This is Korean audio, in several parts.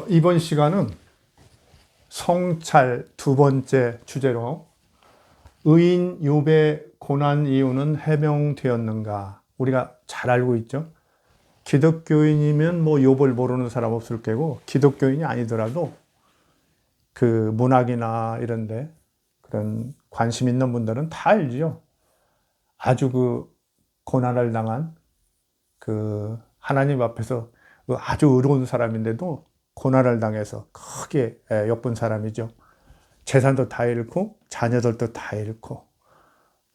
이번 시간은 성찰 두 번째 주제로 의인 욥의 고난 이유는 해명되었는가? 우리가 잘 알고 있죠. 기독교인이면 뭐 욥을 모르는 사람 없을 거고, 기독교인이 아니더라도 그 문학이나 이런데 그런 관심 있는 분들은 다 알죠. 아주 그 고난을 당한 그 하나님 앞에서 아주 의로운 사람인데도 고난을 당해서 크게 엿본 사람이죠. 재산도 다 잃고 자녀들도 다 잃고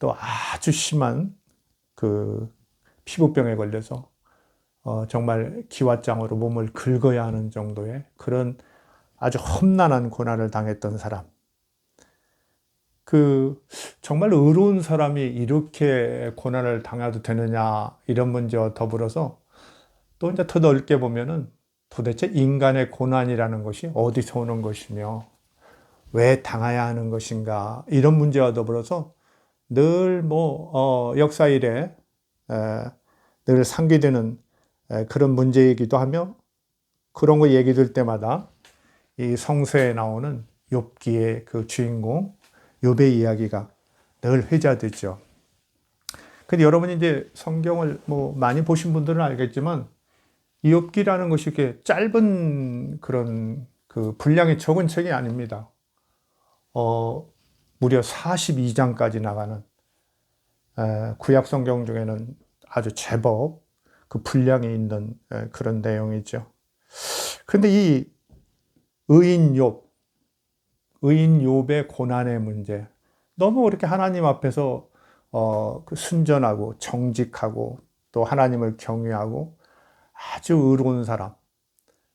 또 아주 심한 그 피부병에 걸려서 정말 기왓장으로 몸을 긁어야 하는 정도의 그런 아주 험난한 고난을 당했던 사람. 그 정말 의로운 사람이 이렇게 고난을 당해도 되느냐 이런 문제와 더불어서 또 이제 더 넓게 보면은 도대체 인간의 고난이라는 것이 어디서 오는 것이며 왜 당해야 하는 것인가 이런 문제와 더불어서 늘 역사 일에 늘 상기되는 그런 문제이기도 하며 그런 거 얘기 들 때마다 이 성서에 나오는 욥기의 그 주인공 욥의 이야기가 늘 회자되죠. 근데 여러분이 이제 성경을 많이 보신 분들은 알겠지만 이 욥기라는 것이 이렇게 짧은 그런 그 분량이 적은 책이 아닙니다. 무려 42장까지 나가는 구약 성경 중에는 아주 제법 그 분량이 있는 그런 내용이죠. 그런데 이 의인 욥의 고난의 문제, 너무 그렇게 하나님 앞에서 그 순전하고 정직하고 또 하나님을 경외하고 아주 의로운 사람,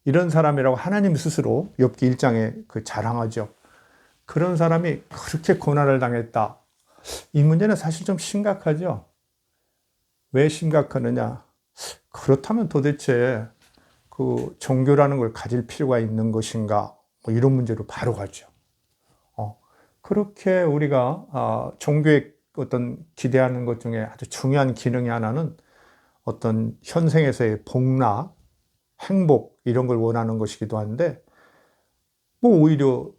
이런 사람이라고 하나님 스스로 욥기 1장에 그 자랑하죠. 그런 사람이 그렇게 고난을 당했다. 이 문제는 사실 좀 심각하죠. 왜 심각하느냐? 그렇다면 도대체 그 종교라는 걸 가질 필요가 있는 것인가? 이런 문제로 바로 가죠. 그렇게 우리가 종교의 어떤 기대하는 것 중에 아주 중요한 기능이 하나는 어떤 현생에서의 복락, 행복 이런 걸 원하는 것이기도 한데 오히려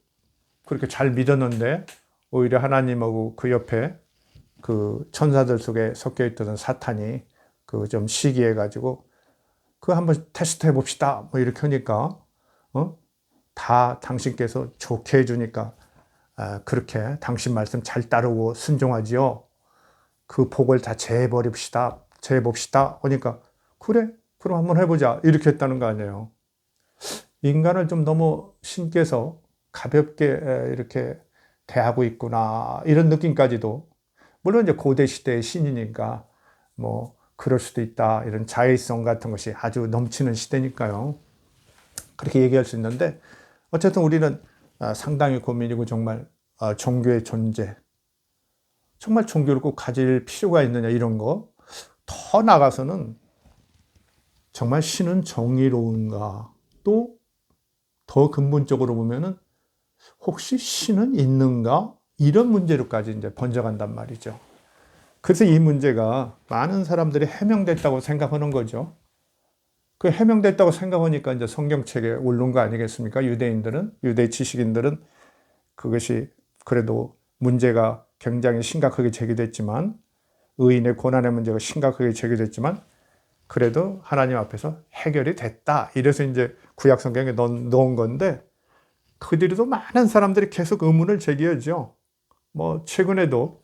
그렇게 잘 믿었는데 오히려 하나님하고 그 옆에 그 천사들 속에 섞여 있던 사탄이 그 좀 시기해 가지고 그 한번 테스트 해 봅시다 이렇게 하니까 다 당신께서 좋게 해주니까 그렇게 당신 말씀 잘 따르고 순종하지요. 그 복을 다 재해봅시다 하니까 그래 그럼 한번 해보자 이렇게 했다는 거 아니에요. 인간을 좀 너무 신께서 가볍게 이렇게 대하고 있구나 이런 느낌까지도, 물론 이제 고대 시대의 신이니까 그럴 수도 있다, 이런 자의성 같은 것이 아주 넘치는 시대니까요. 그렇게 얘기할 수 있는데 어쨌든 우리는 상당히 고민이고 정말 종교의 존재, 정말 종교를 꼭 가질 필요가 있느냐 이런 거, 더 나가서는 정말 신은 정의로운가, 또 더 근본적으로 보면은 혹시 신은 있는가 이런 문제로까지 이제 번져간단 말이죠. 그래서 이 문제가 많은 사람들이 해명됐다고 생각하는 거죠. 그 해명됐다고 생각하니까 이제 성경책에 오른 거 아니겠습니까? 유대 지식인들은 그것이 그래도 문제가 굉장히 심각하게 제기됐지만, 의인의 고난의 문제가 심각하게 제기됐지만 그래도 하나님 앞에서 해결이 됐다. 이래서 이제 구약 성경에 넣은 건데, 그 뒤로도 많은 사람들이 계속 의문을 제기하죠. 최근에도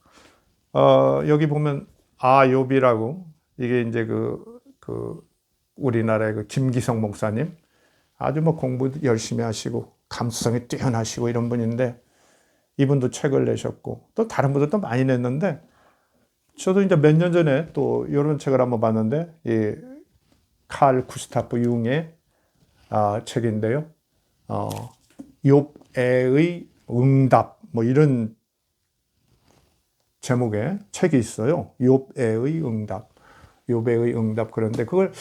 여기 보면 욥이라고, 이게 이제 그 우리나라의 그 김기성 목사님, 아주 공부 열심히 하시고 감수성이 뛰어나시고 이런 분인데, 이분도 책을 내셨고 또 다른 분들도 많이 냈는데, 저도 이제 몇 년 전에 또 이런 책을 한번 봤는데, 이 칼 구스타프 융의 책인데요. 욥의 응답 이런 제목의 책이 있어요. 욥의 응답. 욥의 응답. 그런데 그걸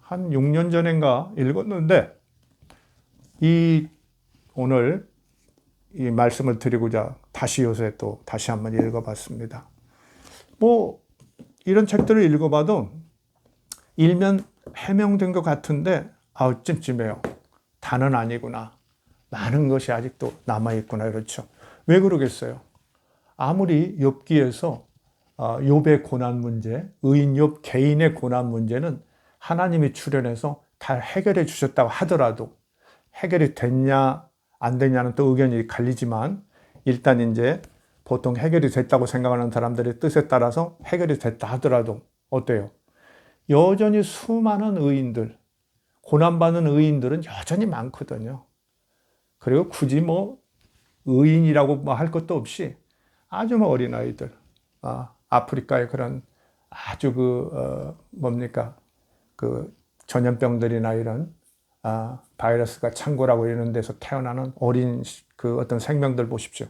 한 6년 전인가 읽었는데, 오늘 이 말씀을 드리고자 다시 요새 또 다시 한번 읽어봤습니다. 이런 책들을 읽어봐도 일면 해명된 것 같은데 찜찜해요. 다는 아니구나. 많은 것이 아직도 남아있구나. 그렇죠. 왜 그러겠어요? 아무리 욥기에서 욥의 고난 문제, 의인 욥 개인의 고난 문제는 하나님이 출현해서 다 해결해 주셨다고 하더라도 해결이 됐냐 안 됐냐는 또 의견이 갈리지만 일단 이제 보통 해결이 됐다고 생각하는 사람들의 뜻에 따라서 해결이 됐다 하더라도 어때요? 여전히 수많은 의인들, 고난받는 의인들은 여전히 많거든요. 그리고 굳이 뭐 의인이라고 뭐 할 것도 없이 아주 뭐 어린아이들, 아프리카의 그런 아주 뭡니까? 그 전염병들이나 이런 바이러스가 창고라고 이런 데서 태어나는 어린 그 어떤 생명들 보십시오.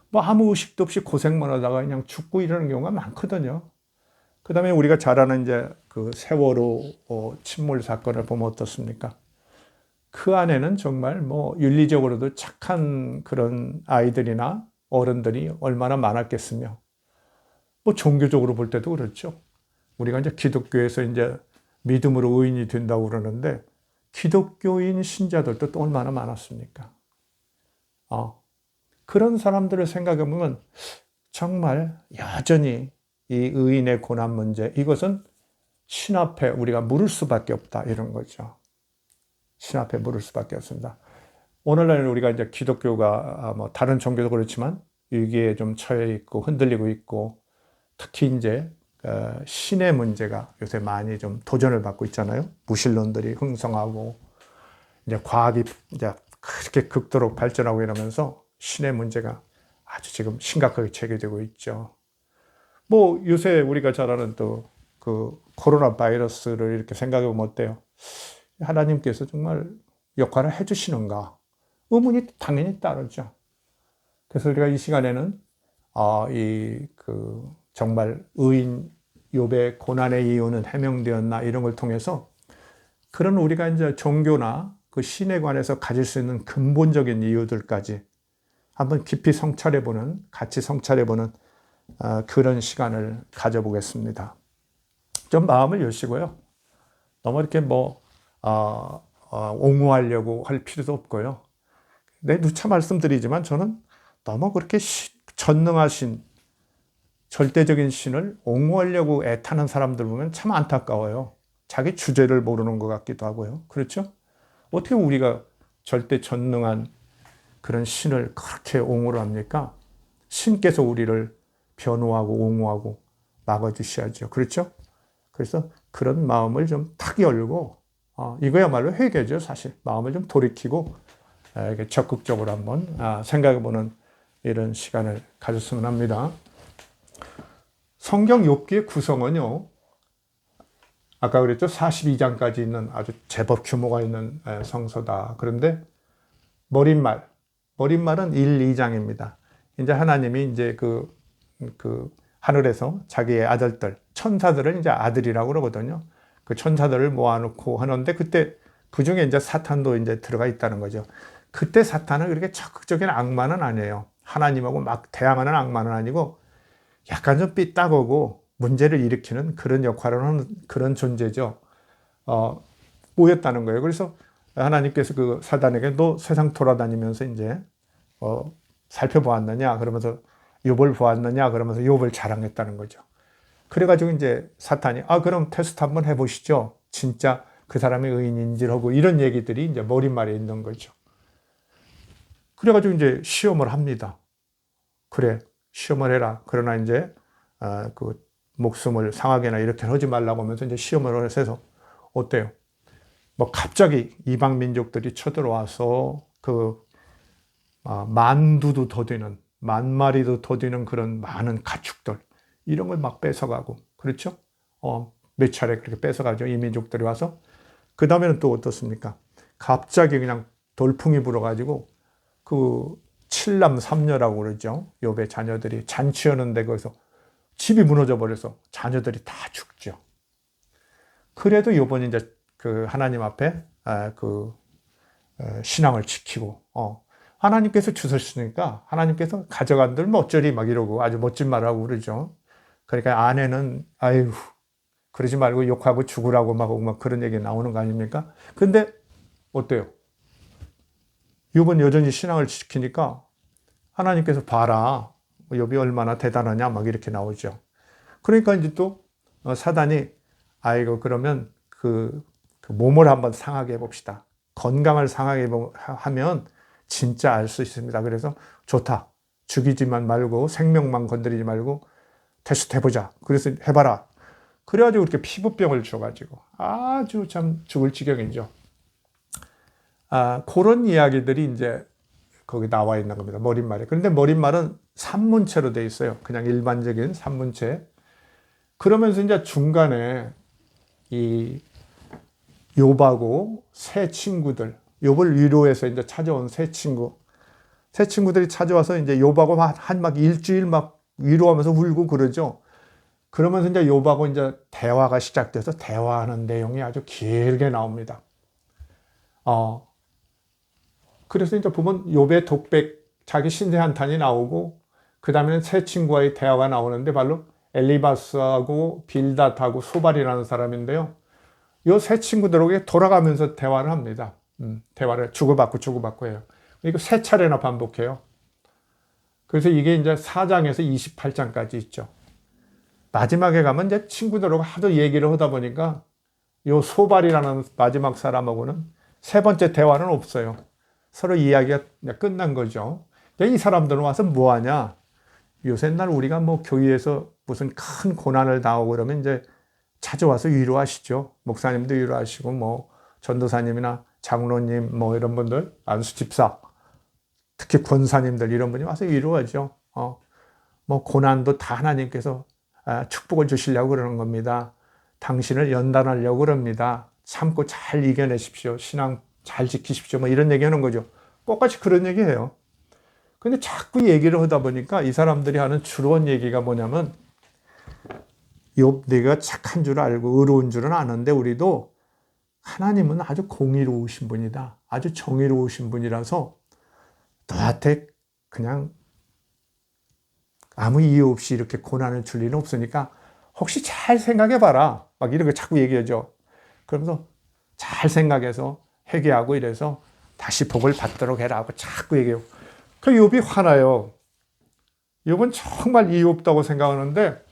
뭐 아무 의식도 없이 고생만 하다가 그냥 죽고 이러는 경우가 많거든요. 그 다음에 우리가 잘 아는 이제 그 세월호 침몰 사건을 보면 어떻습니까? 그 안에는 정말 뭐 윤리적으로도 착한 그런 아이들이나 어른들이 얼마나 많았겠으며, 뭐 종교적으로 볼 때도 그렇죠. 우리가 이제 기독교에서 이제 믿음으로 의인이 된다고 그러는데 기독교인 신자들도 또 얼마나 많았습니까? 그런 사람들을 생각해 보면 정말 여전히 이 의인의 고난 문제, 이것은 신 앞에 우리가 물을 수밖에 없다, 이런 거죠. 신 앞에 물을 수밖에 없습니다. 오늘날 우리가 이제 기독교가 뭐 다른 종교도 그렇지만 위기에 좀 처해 있고 흔들리고 있고, 특히 이제 신의 문제가 요새 많이 좀 도전을 받고 있잖아요. 무신론들이 흥성하고 이제 과학이 이제 그렇게 극도로 발전하고 이러면서 신의 문제가 아주 지금 심각하게 제기되고 있죠. 뭐 요새 우리가 잘 아는 또 그 코로나 바이러스를 이렇게 생각해 보면 어때요? 하나님께서 정말 역할을 해주시는가? 의문이 당연히 따르죠. 그래서 우리가 이 시간에는 정말 의인 욥의 고난의 이유는 해명되었나 이런 걸 통해서 그런 우리가 이제 종교나 그 신에 관해서 가질 수 있는 근본적인 이유들까지 한번 깊이 같이 성찰해보는 그런 시간을 가져보겠습니다. 좀 마음을 여시고요. 너무 이렇게 옹호하려고 할 필요도 없고요. 누차 말씀드리지만 저는 너무 그렇게 전능하신 절대적인 신을 옹호하려고 애타는 사람들 보면 참 안타까워요. 자기 주제를 모르는 것 같기도 하고요. 그렇죠? 어떻게 우리가 절대 전능한 그런 신을 그렇게 옹호를 합니까? 신께서 우리를 변호하고 옹호하고 막아주셔야죠. 그렇죠? 그래서 그런 마음을 좀 탁 열고, 이거야말로 회개죠, 사실. 마음을 좀 돌이키고, 적극적으로 한번 생각해보는 이런 시간을 가졌으면 합니다. 성경 욥기의 구성은요, 아까 그랬죠, 42장까지 있는 아주 제법 규모가 있는 성서다. 그런데 머릿말은 1, 2장입니다. 이제 하나님이 이제 그 하늘에서 자기의 아들들, 천사들을 이제 아들이라고 그러거든요. 그 천사들을 모아놓고 하는데 그때 그 중에 이제 사탄도 이제 들어가 있다는 거죠. 그때 사탄은 그렇게 적극적인 악마는 아니에요. 하나님하고 막 대항하는 악마는 아니고 약간 좀 삐딱하고 문제를 일으키는 그런 역할을 하는 그런 존재죠. 모였다는 거예요. 그래서 하나님께서 그 사단에게 너 세상 돌아다니면서 이제 살펴보았느냐 그러면서 욥을 보았느냐 그러면서 욥을 자랑했다는 거죠. 그래가지고 이제 사탄이 그럼 테스트 한번 해보시죠. 진짜 그 사람이 의인인지라고 이런 얘기들이 이제 머릿말에 있는 거죠. 그래가지고 이제 시험을 합니다. 그래, 시험을 해라. 그러나 이제 그 목숨을 상하게나 이렇게 하지 말라고 하면서 이제 시험을 해서 어때요? 뭐 갑자기 이방 민족들이 쳐들어와서 만두도 더 되는, 만 마리도 더 되는 그런 많은 가축들 이런 걸 막 뺏어가고, 그렇죠? 몇 차례 그렇게 뺏어가죠. 이 민족들이 와서. 그 다음에는 또 어떻습니까? 갑자기 그냥 돌풍이 불어가지고 그 칠남 삼녀라고 그러죠. 욥의 자녀들이 잔치하는데 거기서 집이 무너져 버려서 자녀들이 다 죽죠. 그래도 욥은 이제 그 하나님 앞에 신앙을 지키고 하나님께서 주셨으니까 하나님께서 가져간들 뭐 어쩌리 막 이러고 아주 멋진 말을 하고 그러죠. 그러니까 아내는 아유 그러지 말고 욕하고 죽으라고 막 그런 얘기 나오는 거 아닙니까? 근데 어때요? 욥은 여전히 신앙을 지키니까 하나님께서 봐라, 욥이 얼마나 대단하냐 막 이렇게 나오죠. 그러니까 이제 또 사단이 아이고 그러면 그 몸을 한번 상하게 해봅시다. 건강을 상하게 하면 진짜 알 수 있습니다. 그래서 좋다. 죽이지만 말고 생명만 건드리지 말고 테스트 해보자. 그래서 해봐라. 그래가지고 이렇게 피부병을 줘가지고 아주 참 죽을 지경이죠. 그런 이야기들이 이제 거기 나와 있는 겁니다. 머릿말에. 그런데 머릿말은 산문체로 돼 있어요. 그냥 일반적인 산문체. 그러면서 이제 중간에 이 욥하고 새 친구들, 욥을 위로해서 이제 찾아온 새 친구들이 찾아와서 이제 욥하고 막 일주일 막 위로하면서 울고 그러죠. 그러면서 이제 욥하고 이제 대화가 시작돼서 대화하는 내용이 아주 길게 나옵니다. 그래서 이제 보면 욥의 독백, 자기 신세 한탄이 나오고, 그 다음에는 새 친구와의 대화가 나오는데 바로 엘리바스하고 빌닷하고 소발이라는 사람인데요. 이 새 친구들에게 돌아가면서 대화를 합니다. 대화를 주고받고 해요. 이거 세 차례나 반복해요. 그래서 이게 이제 4장에서 28장까지 있죠. 마지막에 가면 이제 친구들하고 하도 얘기를 하다 보니까 요 소발이라는 마지막 사람하고는 세 번째 대화는 없어요. 서로 이야기가 끝난 거죠. 이 사람들은 와서 뭐 하냐? 요새 날 우리가 뭐 교회에서 무슨 큰 고난을 당하고 그러면 이제 찾아와서 위로하시죠. 목사님도 위로하시고, 뭐, 전도사님이나 장로님, 뭐, 이런 분들, 안수 집사, 특히 권사님들, 이런 분이 와서 위로하죠. 뭐, 고난도 다 하나님께서 축복을 주시려고 그러는 겁니다. 당신을 연단하려고 그럽니다. 참고 잘 이겨내십시오. 신앙 잘 지키십시오. 뭐, 이런 얘기 하는 거죠. 똑같이 그런 얘기 해요. 근데 자꾸 얘기를 하다 보니까 이 사람들이 하는 주로한 얘기가 뭐냐면, 욥 네가 착한 줄 알고 의로운 줄은 아는데 우리도 하나님은 아주 공의로우신 분이다. 아주 정의로우신 분이라서 너한테 그냥 아무 이유 없이 이렇게 고난을 줄 일은 없으니까 혹시 잘 생각해봐라. 막 이런 거 자꾸 얘기하죠. 그러면서 잘 생각해서 회개하고 이래서 다시 복을 받도록 해라 하고 자꾸 얘기해요. 그 욥이 화나요. 욥은 정말 이유 없다고 생각하는데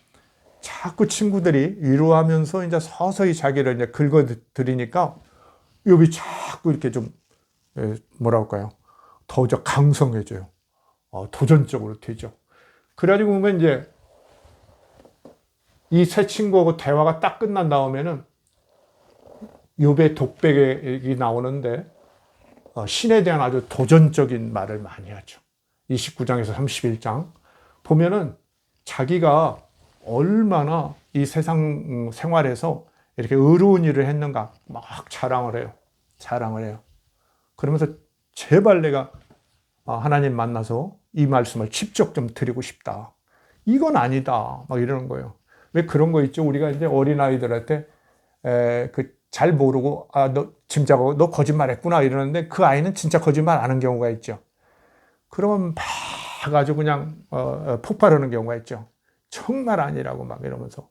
자꾸 친구들이 위로하면서 이제 서서히 자기를 이제 긁어들이니까 욥이 자꾸 이렇게 좀 뭐랄까요? 더 강성해져요. 도전적으로 되죠. 그래가지고 보면 이제 이 새 친구하고 대화가 딱 끝난 다음에는 욥의 독백이 나오는데 신에 대한 아주 도전적인 말을 많이 하죠. 29장에서 31장 보면은 자기가 얼마나 이 세상 생활에서 이렇게 의로운 일을 했는가 막 자랑을 해요. 그러면서 제발 내가 하나님 만나서 이 말씀을 직접 좀 드리고 싶다. 이건 아니다. 막 이러는 거예요. 왜 그런 거 있죠? 우리가 이제 어린아이들한테 잘 모르고 너 짐작하고 너 거짓말했구나 이러는데 그 아이는 진짜 거짓말 안 하는 경우가 있죠. 그러면 막 아주 그냥 폭발하는 경우가 있죠. 정말 아니라고 막 이러면서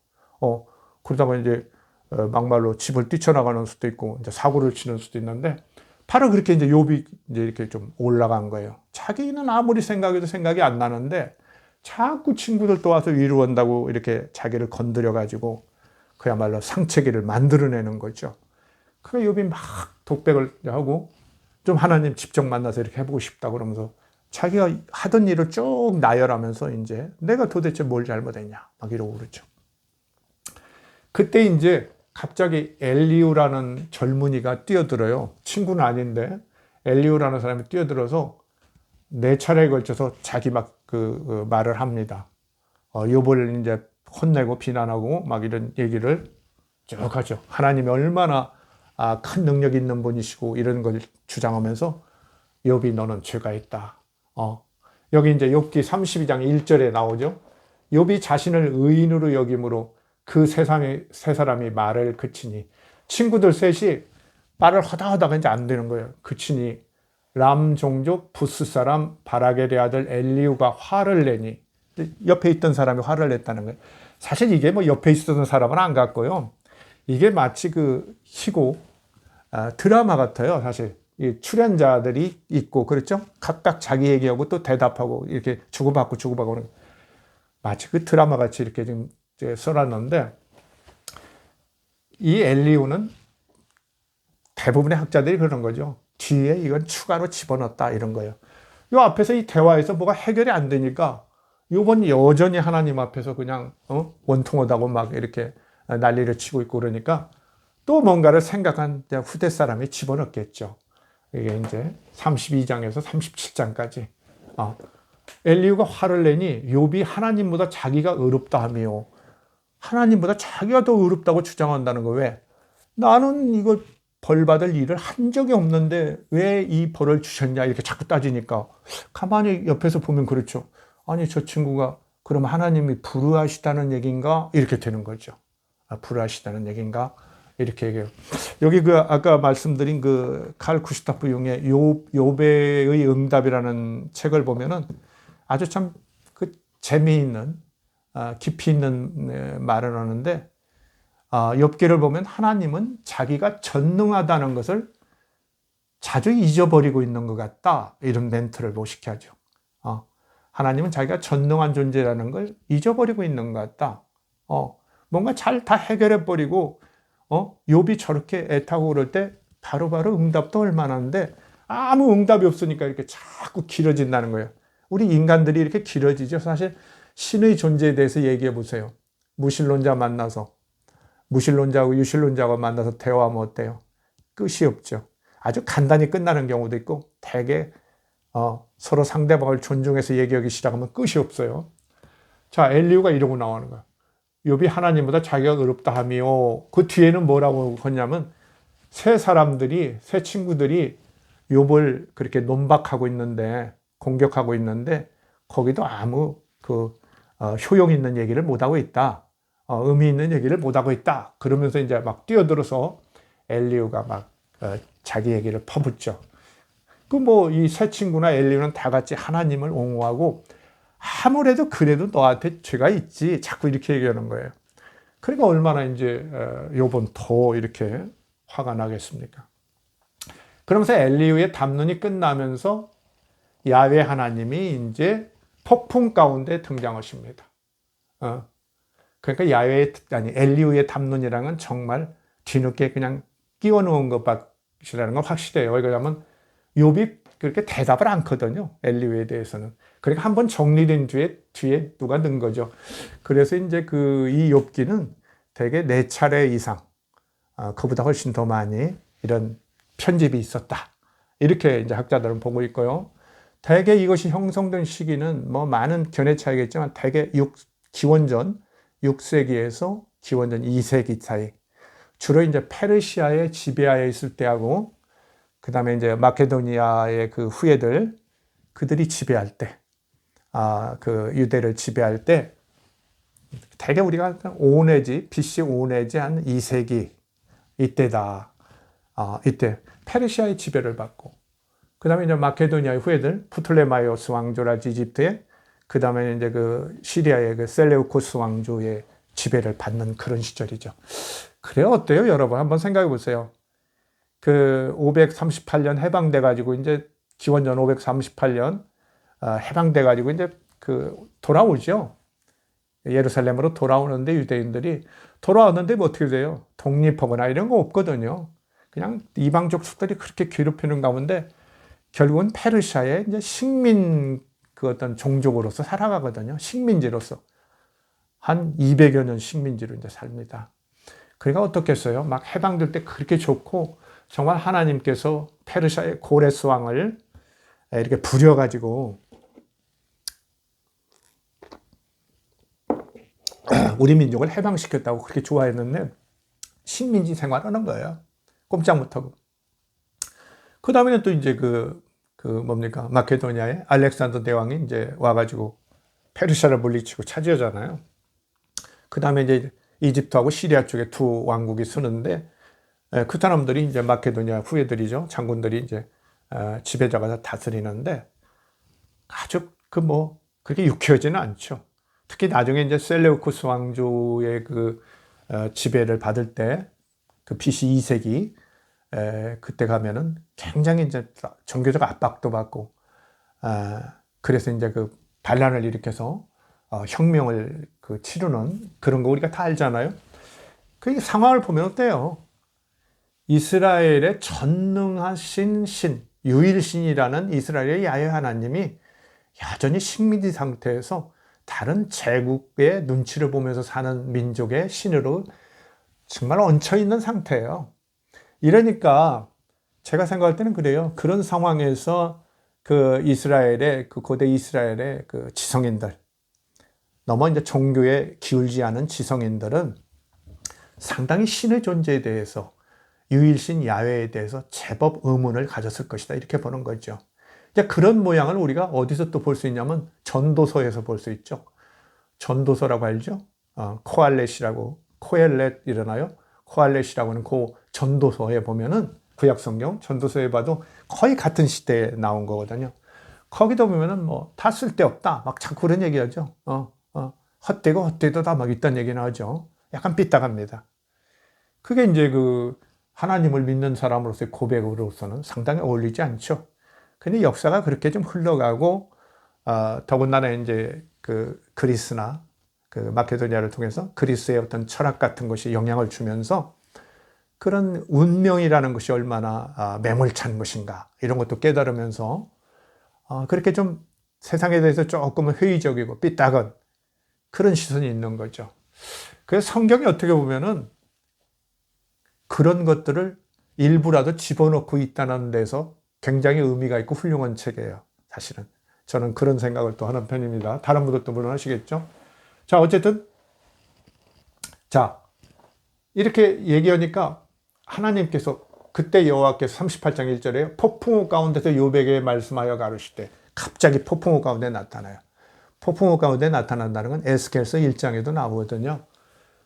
그러다가 이제 막말로 집을 뛰쳐나가는 수도 있고 이제 사고를 치는 수도 있는데 바로 그렇게 이제 욥이 이제 이렇게 좀 올라간 거예요. 자기는 아무리 생각해도 생각이 안 나는데 자꾸 친구들 또 와서 위로한다고 이렇게 자기를 건드려 가지고 그야말로 상처기를 만들어내는 거죠. 그래 욥이 막 독백을 하고 좀 하나님 직접 만나서 이렇게 해보고 싶다 그러면서 자기가 하던 일을 쭉 나열하면서 이제 내가 도대체 뭘 잘못했냐 막 이러고 그러죠. 그때 이제 갑자기 엘리후라는 젊은이가 뛰어들어요. 친구는 아닌데 엘리후라는 사람이 뛰어들어서 4차례에 걸쳐서 자기 막 그 말을 합니다. 욥을 이제 혼내고 비난하고 막 이런 얘기를 쭉 하죠. 하나님이 얼마나 큰 능력 있는 분이시고 이런 걸 주장하면서 욥이 너는 죄가 있다. 여기 이제 욥기 32장 1절에 나오죠. 욥이 자신을 의인으로 여김으로 그 세 사람이 말을 그치니 친구들 셋이 말을 하다가 이제 안 되는 거예요. 그치니 람 종족 부스 사람 바라겔의 아들 엘리후가 화를 내니 옆에 있던 사람이 화를 냈다는 거예요. 사실 이게 뭐 옆에 있었던 사람은 안 같고요. 이게 마치 그 희고 드라마 같아요. 사실 이 출연자들이 있고, 그렇죠? 각각 자기 얘기하고 또 대답하고 이렇게 주고받고 주고받고 마치 그 드라마 같이 이렇게 지금 써놨는데, 이 엘리후는 대부분의 학자들이 그러는 거죠. 뒤에 이건 추가로 집어넣었다 이런 거예요. 요 앞에서 이 대화에서 뭐가 해결이 안 되니까 요번 여전히 하나님 앞에서 그냥 원통하다고 막 이렇게 난리를 치고 있고 그러니까 또 뭔가를 생각한 후대 사람이 집어넣겠죠. 이게 이제 32장에서 37장까지. 엘리후가 화를 내니 욥이 하나님보다 자기가 의롭다 하며, 하나님보다 자기가 더 의롭다고 주장한다는 거. 왜? 나는 이거 벌 받을 일을 한 적이 없는데 왜 이 벌을 주셨냐 이렇게 자꾸 따지니까, 가만히 옆에서 보면 그렇죠. 아니 저 친구가 그럼 하나님이 불의하시다는 얘기인가 이렇게 되는 거죠. 불의하시다는 얘기인가 이렇게 얘기해요. 여기 그 아까 말씀드린 그 칼 구스타프 융의 욥의 응답이라는 책을 보면은 아주 참 그 재미있는 깊이 있는 말을 하는데, 욥기를 보면 하나님은 자기가 전능하다는 것을 자주 잊어버리고 있는 것 같다 이런 멘트를 모식하죠. 하나님은 자기가 전능한 존재라는 걸 잊어버리고 있는 것 같다. 뭔가 잘 다 해결해 버리고 욥이 저렇게 애타고 그럴 때 바로바로 응답도 얼마나인데 아무 응답이 없으니까 이렇게 자꾸 길어진다는 거예요. 우리 인간들이 이렇게 길어지죠. 사실 신의 존재에 대해서 얘기해 보세요. 무신론자 만나서, 무신론자하고 유신론자가 만나서 대화하면 어때요? 끝이 없죠. 아주 간단히 끝나는 경우도 있고, 대개 서로 상대방을 존중해서 얘기하기 시작하면 끝이 없어요. 자, 엘리후가 이러고 나오는 거야. 욥이 하나님보다 자기가 의롭다 하며, 그 뒤에는 뭐라고 하냐면 새 친구들이 욥을 그렇게 논박하고 있는데, 공격하고 있는데 거기도 아무 효용 있는 얘기를 못하고 있다. 의미 있는 얘기를 못하고 있다. 그러면서 이제 막 뛰어들어서 엘리후가 막 자기 얘기를 퍼붓죠. 이 새 친구나 엘리후는 다 같이 하나님을 옹호하고, 아무래도 그래도 너한테 죄가 있지 자꾸 이렇게 얘기하는 거예요. 그러니까 얼마나 이제 욥은 더 이렇게 화가 나겠습니까? 그러면서 엘리후의 담론이 끝나면서 야훼 하나님이 이제 폭풍 가운데 등장하십니다. 그러니까 엘리후의 담론이랑은 정말 뒤늦게 그냥 끼워 넣은 것이라는 건 확실해요. 왜냐하면 욥이 그렇게 대답을 않거든요. 엘리후에 대해서는. 그러니까 한번 정리된 뒤에 누가 넣은 거죠. 그래서 이제 이 욥기는 대개 4차례 이상, 그보다 훨씬 더 많이 이런 편집이 있었다. 이렇게 이제 학자들은 보고 있고요. 대개 이것이 형성된 시기는 많은 견해 차이겠지만 대개 기원전 6세기에서 기원전 2세기 사이, 주로 이제 페르시아의 지배하에 있을 때하고, 그 다음에 이제 마케도니아의 그 후예들, 그들이 지배할 때, 그 유대를 지배할 때, 대개 우리가 BC 5 내지 한 2세기 이때다. 이때 페르시아의 지배를 받고, 그 다음에 이제 마케도니아의 후예들, 프톨레마이오스 왕조라지 이집트의, 그 다음에 이제 시리아의 셀레우코스 왕조의 지배를 받는 그런 시절이죠. 그래요? 어때요? 여러분 한번 생각해 보세요. 538년 해방돼 가지고 이제 기원전 538년 해방돼 가지고 이제 돌아오죠. 예루살렘으로 돌아오는데 유대인들이 돌아왔는데 어떻게 돼요? 독립하거나 이런 거 없거든요. 그냥 이방 족속들이 그렇게 괴롭히는 가운데 결국은 페르시아의 이제 식민 어떤 종족으로서 살아가거든요. 식민지로서. 한 200여 년 식민지로 이제 삽니다. 그러니까 어떻겠어요? 막 해방될 때 그렇게 좋고, 정말 하나님께서 페르시아의 고레스 왕을 이렇게 부려가지고 우리 민족을 해방시켰다고 그렇게 좋아했는데 식민지 생활하는 거예요. 꼼짝 못하고. 그 다음에는 또 이제 마케도니아의 알렉산더 대왕이 이제 와가지고 페르시아를 물리치고 차지하잖아요. 그 다음에 이제 이집트하고 시리아 쪽에 두 왕국이 서는데, 그 사람들이 이제 마케도니아 후예들이죠. 장군들이 이제 지배자가 다스리는데 아주 그렇게 유쾌하지는 않죠. 특히 나중에 이제 셀레우코스 왕조의 지배를 받을 때, BC 2세기 그때 가면은 굉장히 이제 종교적 압박도 받고, 그래서 이제 그 반란을 일으켜서 혁명을 치르는 그런 거 우리가 다 알잖아요. 그 상황을 보면 어때요? 이스라엘의 전능하신 신, 유일신이라는 이스라엘의 야훼 하나님이 여전히 식민지 상태에서 다른 제국의 눈치를 보면서 사는 민족의 신으로 정말 얹혀 있는 상태예요. 이러니까 제가 생각할 때는 그래요. 그런 상황에서 그 이스라엘의, 그 고대 이스라엘의 그 지성인들, 너무 이제 종교에 기울지 않은 지성인들은 상당히 신의 존재에 대해서, 유일신 야훼에 대해서 제법 의문을 가졌을 것이다, 이렇게 보는 거죠. 이제 그런 모양을 우리가 어디서 또 볼 수 있냐면 전도서에서 볼 수 있죠. 전도서라고 알죠? 코알렛이라고, 코엘렛 일어나요? 코알렛이라고 하는 그 전도서에 보면은, 구약성경 전도서에 봐도 거의 같은 시대에 나온 거거든요. 거기도 보면은 뭐 다 쓸데없다 막 자꾸 그런 얘기하죠. 헛되고 헛되도다 막 이딴 얘기 나오죠. 약간 삐딱합니다. 그게 이제 그 하나님을 믿는 사람으로서의 고백으로서는 상당히 어울리지 않죠. 근데 역사가 그렇게 좀 흘러가고, 더군다나 이제 그 그리스나 그 마케도니아를 통해서 그리스의 어떤 철학 같은 것이 영향을 주면서 그런 운명이라는 것이 얼마나 매몰찬 것인가, 이런 것도 깨달으면서 그렇게 좀 세상에 대해서 조금은 회의적이고 삐딱은 그런 시선이 있는 거죠. 그래서 성경이 어떻게 보면은 그런 것들을 일부라도 집어넣고 있다는 데서 굉장히 의미가 있고 훌륭한 책이에요. 사실은 저는 그런 생각을 또 하는 편입니다. 다른 분들도 물론 하시겠죠. 자, 어쨌든 자, 이렇게 얘기하니까 하나님께서 그때 여호와께서 38장 1절에 폭풍우 가운데서 요백에 말씀하여 가르시되, 갑자기 폭풍우 가운데 나타나요. 폭풍우 가운데 나타난다는 건 에스겔서 1장에도 나오거든요.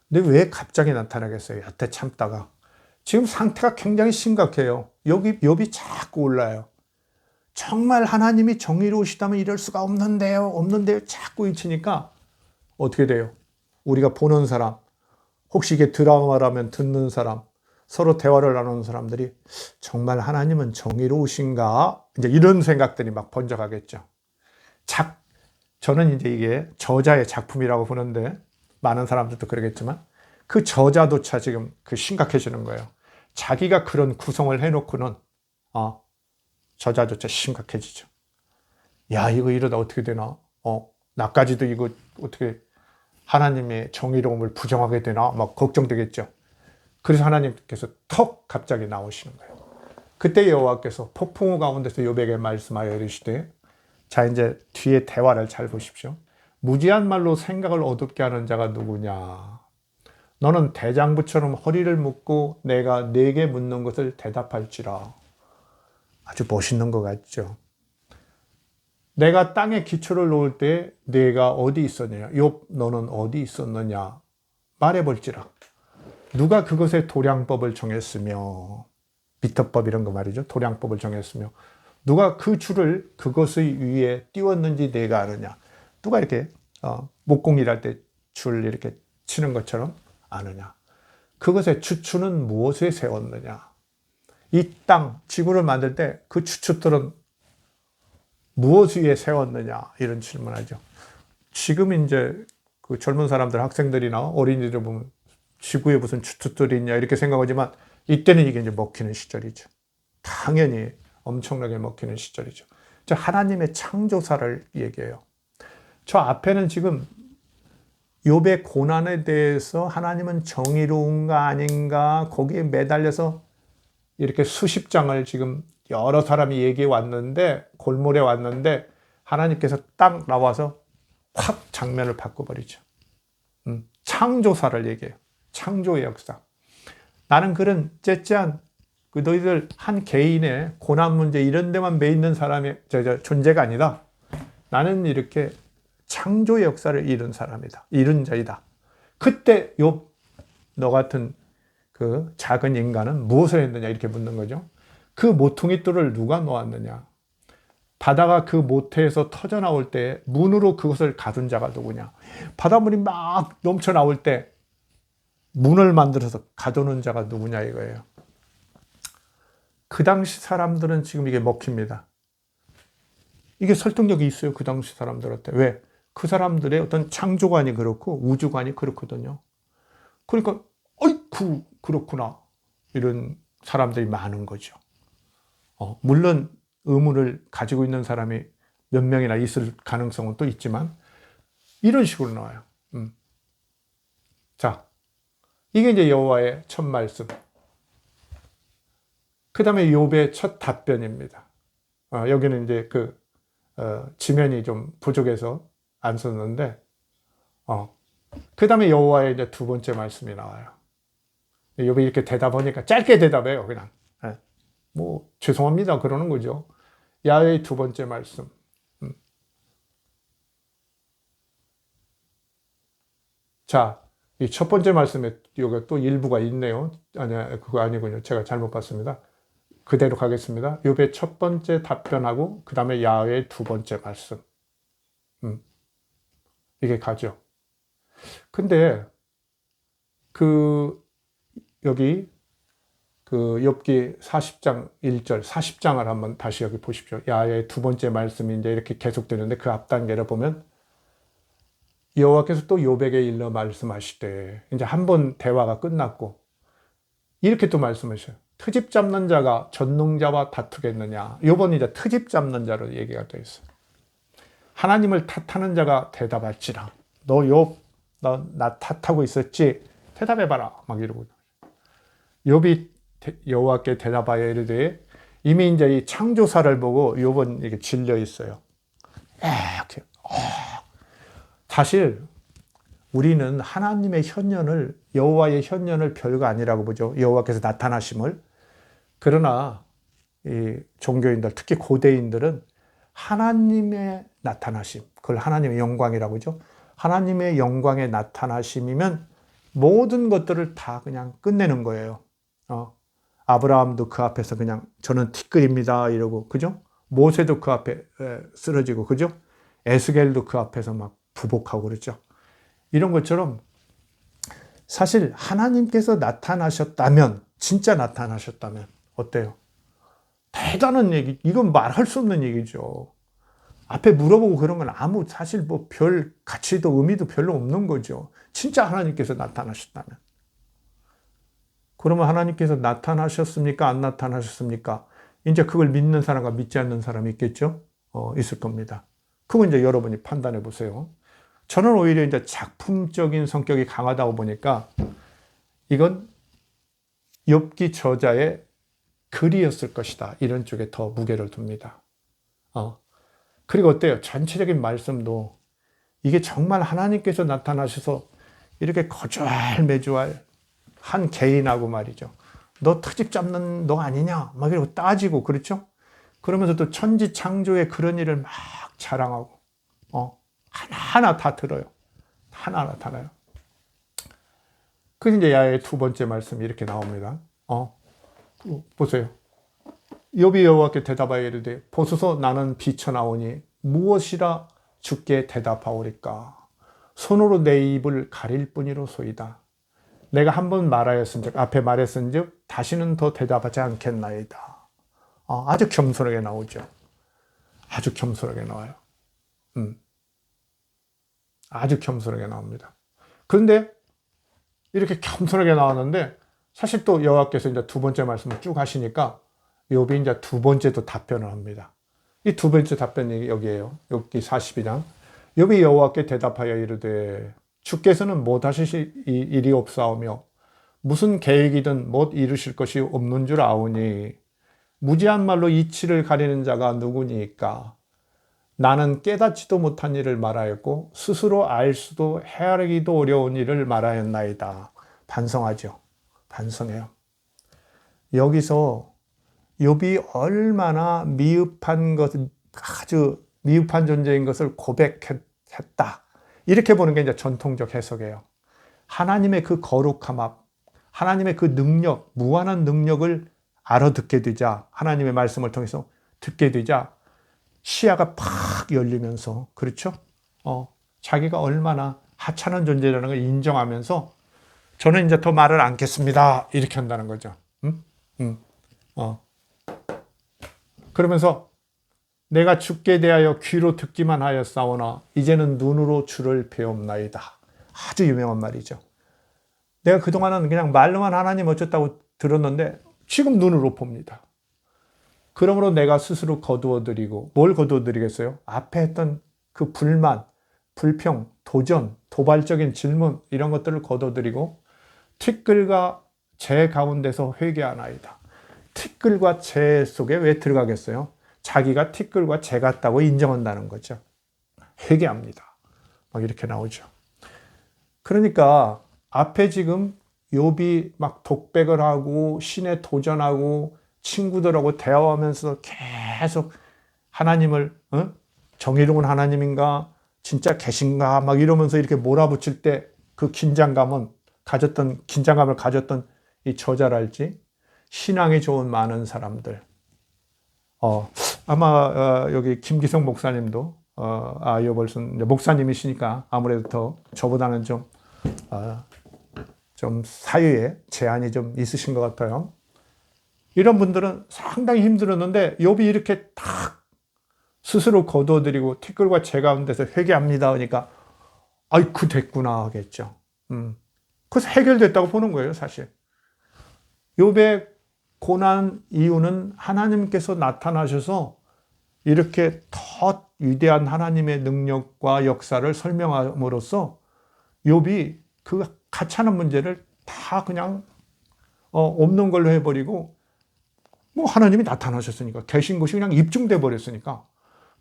근데 왜 갑자기 나타나겠어요? 여태 참다가. 지금 상태가 굉장히 심각해요. 욥이 자꾸 올라요. 정말 하나님이 정의로우시다면 이럴 수가 없는데요 자꾸 외치니까 어떻게 돼요? 우리가 보는 사람, 혹시 이게 드라마라면 듣는 사람, 서로 대화를 나누는 사람들이 정말 하나님은 정의로우신가? 이제 이런 생각들이 막 번져가겠죠. 저는 이제 이게 저자의 작품이라고 보는데, 많은 사람들도 그러겠지만 그 저자조차 지금 심각해지는 거예요. 자기가 그런 구성을 해놓고는 저자조차 심각해지죠. 야, 이거 이러다 어떻게 되나? 나까지도 이거 어떻게 하나님의 정의로움을 부정하게 되나? 막 걱정되겠죠. 그래서 하나님께서 턱 갑자기 나오시는 거예요. 그때 여호와께서 폭풍우 가운데서 욥에게 말씀하여 이르시되, 자, 이제 뒤에 대화를 잘 보십시오. 무지한 말로 생각을 어둡게 하는 자가 누구냐? 너는 대장부처럼 허리를 묶고 내가 네게 묻는 것을 대답할지라. 아주 멋있는 것 같죠. 내가 땅에 기초를 놓을 때 네가 어디 있었느냐? 욥, 너는 어디 있었느냐? 말해볼지라. 누가 그것의 도량법을 정했으며, 비터법 이런 거 말이죠. 도량법을 정했으며, 누가 그 줄을 그것의 위에 띄웠는지 내가 아느냐? 누가 이렇게 목공일할 때 줄 이렇게 치는 것처럼 아느냐? 그것의 추추는 무엇에 세웠느냐? 이 땅, 지구를 만들 때 그 추추들은 무엇 위에 세웠느냐? 이런 질문하죠. 지금 이제 그 젊은 사람들, 학생들이나 어린이들 보면 지구에 무슨 추추들이 있냐 이렇게 생각하지만, 이때는 이게 이제 먹히는 시절이죠. 당연히 엄청나게 먹히는 시절이죠. 저 하나님의 창조사를 얘기해요. 저 앞에는 지금 욥의 고난에 대해서 하나님은 정의로운가 아닌가 거기에 매달려서 이렇게 수십 장을 지금 여러 사람이 얘기해 왔는데, 골몰해 왔는데, 하나님께서 딱 나와서 확 장면을 바꿔버리죠. 창조사를 얘기해요. 창조의 역사. 나는 그런 째째한 그 너희들 한 개인의 고난 문제 이런 데만 매 있는 사람의 존재가 아니다. 나는 이렇게 창조의 역사를 이룬 사람이다. 이룬 자이다. 그때 욥, 너 같은 그 작은 인간은 무엇을 했느냐 이렇게 묻는 거죠. 그 모퉁이 돌을 누가 놓았느냐? 바다가 그 모태에서 터져 나올 때 문으로 그것을 가둔 자가 누구냐? 바닷물이 막 넘쳐 나올 때 문을 만들어서 가두는 자가 누구냐 이거예요. 그 당시 사람들은 지금 이게 먹힙니다. 이게 설득력이 있어요. 그 당시 사람들한테. 왜? 그 사람들의 어떤 창조관이 그렇고 우주관이 그렇거든요. 그러니까 어이쿠 그렇구나 이런 사람들이 많은 거죠. 물론 의문을 가지고 있는 사람이 몇 명이나 있을 가능성은 또 있지만 이런 식으로 나와요. 자, 이게 이제 여호와의 첫 말씀. 그 다음에 욥의 첫 답변입니다. 여기는 이제 지면이 좀 부족해서 안 썼는데, 그 다음에 여호와의 이제 두 번째 말씀이 나와요. 욥이 이렇게 대답하니까 짧게 대답해요, 그냥. 뭐, 죄송합니다. 그러는 거죠. 야훼의 두 번째 말씀. 자, 이 첫 번째 말씀에 여기 또 일부가 있네요. 아니야, 그거 아니군요. 제가 잘못 봤습니다. 그대로 가겠습니다. 욥의 첫 번째 답변하고 그 다음에 야훼의 두 번째 말씀. 이게 가죠. 근데 여기 욥기 40장 1절 40장을 한번 다시 여기 보십시오. 야훼의 두 번째 말씀이 이제 이렇게 계속되는데 그 앞 단계를 보면 여호와께서 또 욥에게 일러 말씀하시되, 이제 한 번 대화가 끝났고 이렇게 또 말씀하셔요. 트집 잡는 자가 전능자와 다투겠느냐. 욥은 이제 트집 잡는 자로 얘기가 되어 있어요. 하나님을 탓하는 자가 대답할지라. 너 욥, 나 탓하고 있었지? 대답해봐라. 막 이러고. 욥이 여호와께 대답하여 이르되, 이미 이제 이 창조사를 보고 욥은 이게 질려 있어요. 이렇게. 사실 우리는 하나님의 현현을, 여호와의 현현을 별거 아니라고 보죠. 여호와께서 나타나심을. 그러나 이 종교인들, 특히 고대인들은 하나님의 나타나심, 그걸 하나님의 영광이라고 하죠. 하나님의 영광의 나타나심이면 모든 것들을 다 그냥 끝내는 거예요. 아브라함도 그 앞에서 그냥 저는 티끌입니다 이러고, 그죠? 모세도 그 앞에 쓰러지고, 그죠? 에스겔도 그 앞에서 막 부복하고 그랬죠. 이런 것처럼 사실 하나님께서 나타나셨다면, 진짜 나타나셨다면 어때요? 대단한 얘기, 이건 말할 수 없는 얘기죠. 앞에 물어보고 그런 건 아무 사실 뭐 별 가치도 의미도 별로 없는 거죠. 진짜 하나님께서 나타나셨다면. 그러면 하나님께서 나타나셨습니까? 안 나타나셨습니까? 이제 그걸 믿는 사람과 믿지 않는 사람이 있겠죠? 있을 겁니다. 그건 이제 여러분이 판단해 보세요. 저는 오히려 이제 작품적인 성격이 강하다고 보니까 이건 욥기 저자의 글이었을 것이다. 이런 쪽에 더 무게를 둡니다. 그리고 어때요? 전체적인 말씀도 이게 정말 하나님께서 나타나셔서 이렇게 거절매주할 한 개인하고 말이죠. 너 트집 잡는 너 아니냐? 막 이러고 따지고, 그렇죠? 그러면서 또 천지 창조의 그런 일을 막 자랑하고, 하나하나 다 들어요. 하나하나 달아요. 그 이제 야의 두 번째 말씀이 이렇게 나옵니다. 보세요. 욥이 여호와께 대답하여 이르되, 보소서 나는 비쳐나오니 무엇이라 주께 대답하오리까. 손으로 내 입을 가릴 뿐이로소이다. 내가 한번 말하였은즉, 앞에 말했은즉 다시는 더 대답하지 않겠나이다. 아주 겸손하게 나오죠. 아주 겸손하게 나와요. 아주 겸손하게 나옵니다. 그런데 이렇게 겸손하게 나왔는데 사실 또 여호와께서 이제 두 번째 말씀을 쭉 하시니까 욥이 이제 두 번째도 답변을 합니다. 이 두 번째 답변이 여기에요. 욥기 42장. 욥이 여호와께 대답하여 이르되, 주께서는 못 하실 일이 없사오며 무슨 계획이든 못 이루실 것이 없는 줄 아오니 무지한 말로 이치를 가리는 자가 누구니까. 나는 깨닫지도 못한 일을 말하였고 스스로 알 수도 헤아리기도 어려운 일을 말하였나이다. 반성하죠. 반성해요. 여기서 욥이 얼마나 미흡한 것, 아주 미흡한 존재인 것을 고백했다. 이렇게 보는 게 이제 전통적 해석이에요. 하나님의 그 거룩함 앞, 하나님의 그 능력, 무한한 능력을 알아듣게 되자, 하나님의 말씀을 통해서 듣게 되자 시야가 팍 열리면서, 그렇죠? 자기가 얼마나 하찮은 존재라는 걸 인정하면서 저는 이제 더 말을 않겠습니다. 이렇게 한다는 거죠. 그러면서 내가 주께 대하여 귀로 듣기만 하였사오나 이제는 눈으로 주를 배옵나이다. 아주 유명한 말이죠. 내가 그동안은 그냥 말로만 하나님 어쩌다고 들었는데 지금 눈으로 봅니다. 그러므로 내가 스스로 거두어드리고, 뭘 거두어드리겠어요? 앞에 했던 그 불만, 불평, 도전, 도발적인 질문 이런 것들을 거둬들이고 티끌과 재 가운데서 회개하나이다. 티끌과 재 속에 왜 들어가겠어요? 자기가 티끌과 재 같다고 인정한다는 거죠. 회개합니다. 막 이렇게 나오죠. 그러니까 앞에 지금 욥이 막 독백을 하고 신에 도전하고 친구들하고 대화하면서 계속 하나님을 정의로운 하나님인가 진짜 계신가 막 이러면서 이렇게 몰아붙일 때 그 긴장감을 가졌던 이 저자랄지 신앙이 좋은 많은 사람들 아마 여기 김기성 목사님도 벌써 목사님이시니까 아무래도 더 저보다는 좀 사유에 제한이 좀 있으신 것 같아요. 이런 분들은 상당히 힘들었는데 욥이 이렇게 딱 스스로 거두어드리고 티끌과 재 가운데서 회개합니다 하니까 아이쿠 됐구나 하겠죠. 그래서 해결됐다고 보는 거예요, 사실. 욥의 고난 이유는 하나님께서 나타나셔서 이렇게 더 위대한 하나님의 능력과 역사를 설명함으로써 욥이 그 가차는 문제를 다 그냥 없는 걸로 해버리고 뭐 하나님이 나타나셨으니까 계신 것이 그냥 입증돼 버렸으니까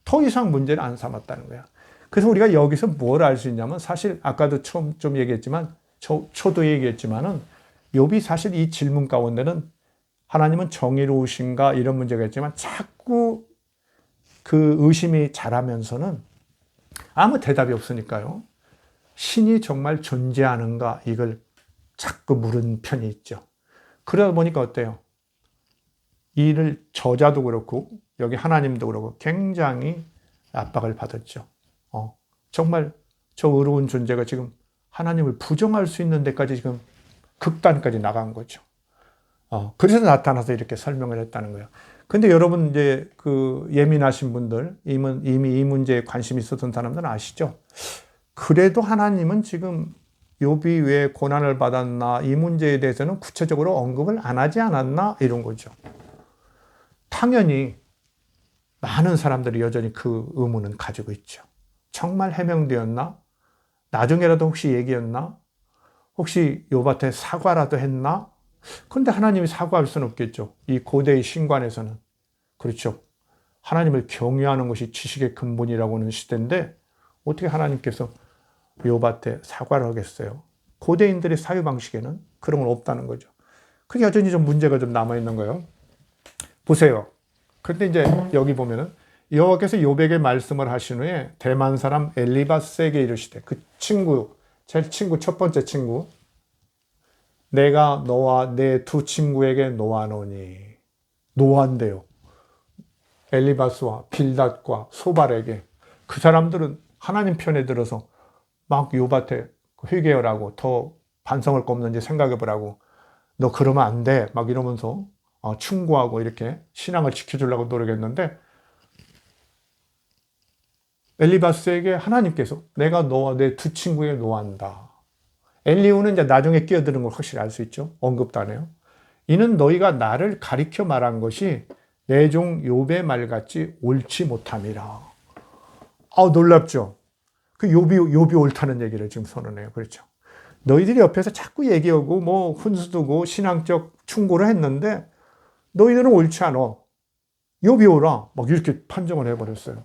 더 이상 문제를 안 삼았다는 거야. 그래서 우리가 여기서 뭘 알 수 있냐면 사실 아까도 처음 좀 얘기했지만 초도 얘기했지만은 욥이 사실 이 질문 가운데는 하나님은 정의로우신가 이런 문제가 있지만 자꾸 그 의심이 자라면서는 아무 대답이 없으니까요. 신이 정말 존재하는가 이걸 자꾸 물은 편이 있죠. 그러다 보니까 어때요? 이를 저자도 그렇고 여기 하나님도 그렇고 굉장히 압박을 받았죠. 정말 저 의로운 존재가 지금 하나님을 부정할 수 있는 데까지 지금 극단까지 나간 거죠. 그래서 나타나서 이렇게 설명을 했다는 거예요. 근데 여러분 이제 그 예민하신 분들, 이미 이 문제에 관심이 있었던 사람들은 아시죠? 그래도 하나님은 지금 욥이 왜 고난을 받았나 이 문제에 대해서는 구체적으로 언급을 안 하지 않았나 이런 거죠. 당연히 많은 사람들이 여전히 그 의문은 가지고 있죠. 정말 해명되었나? 나중에라도 혹시 얘기였나? 혹시 욥한테 사과라도 했나? 그런데 하나님이 사과할 수는 없겠죠. 이 고대의 신관에서는. 그렇죠. 하나님을 경외하는 것이 지식의 근본이라고 하는 시대인데 어떻게 하나님께서 욥한테 사과를 하겠어요? 고대인들의 사유 방식에는 그런 건 없다는 거죠. 그게 여전히 좀 문제가 좀 남아있는 거예요. 보세요. 그런데 이제 여기 보면은 여호와께서 욥에게 말씀을 하신 후에 대만 사람 엘리바스에게 이르시되 그 친구, 제 친구 첫 번째 친구 내가 너와 내 두 친구에게 노하노니 노한대요. 엘리바스와 빌닷과 소발에게 그 사람들은 하나님 편에 들어서 막 욥한테 회개하라고 더 반성을 꺾는지 생각해보라고 너 그러면 안 돼 막 이러면서 충고하고 이렇게 신앙을 지켜주려고 노력했는데 엘리바스에게 하나님께서 내가 너와 내 두 친구에게 노한다. 엘리후는 이제 나중에 끼어드는 걸 확실히 알 수 있죠. 언급도 안 해요. 이는 너희가 나를 가리켜 말한 것이 내 종 욥의 말같이 옳지 못함이라. 놀랍죠. 그 욥이 옳다는 얘기를 지금 선언해요. 그렇죠. 너희들이 옆에서 자꾸 얘기하고 뭐 훈수두고 신앙적 충고를 했는데 너희들은 옳지 않아. 욥이 옳아. 막 이렇게 판정을 해버렸어요.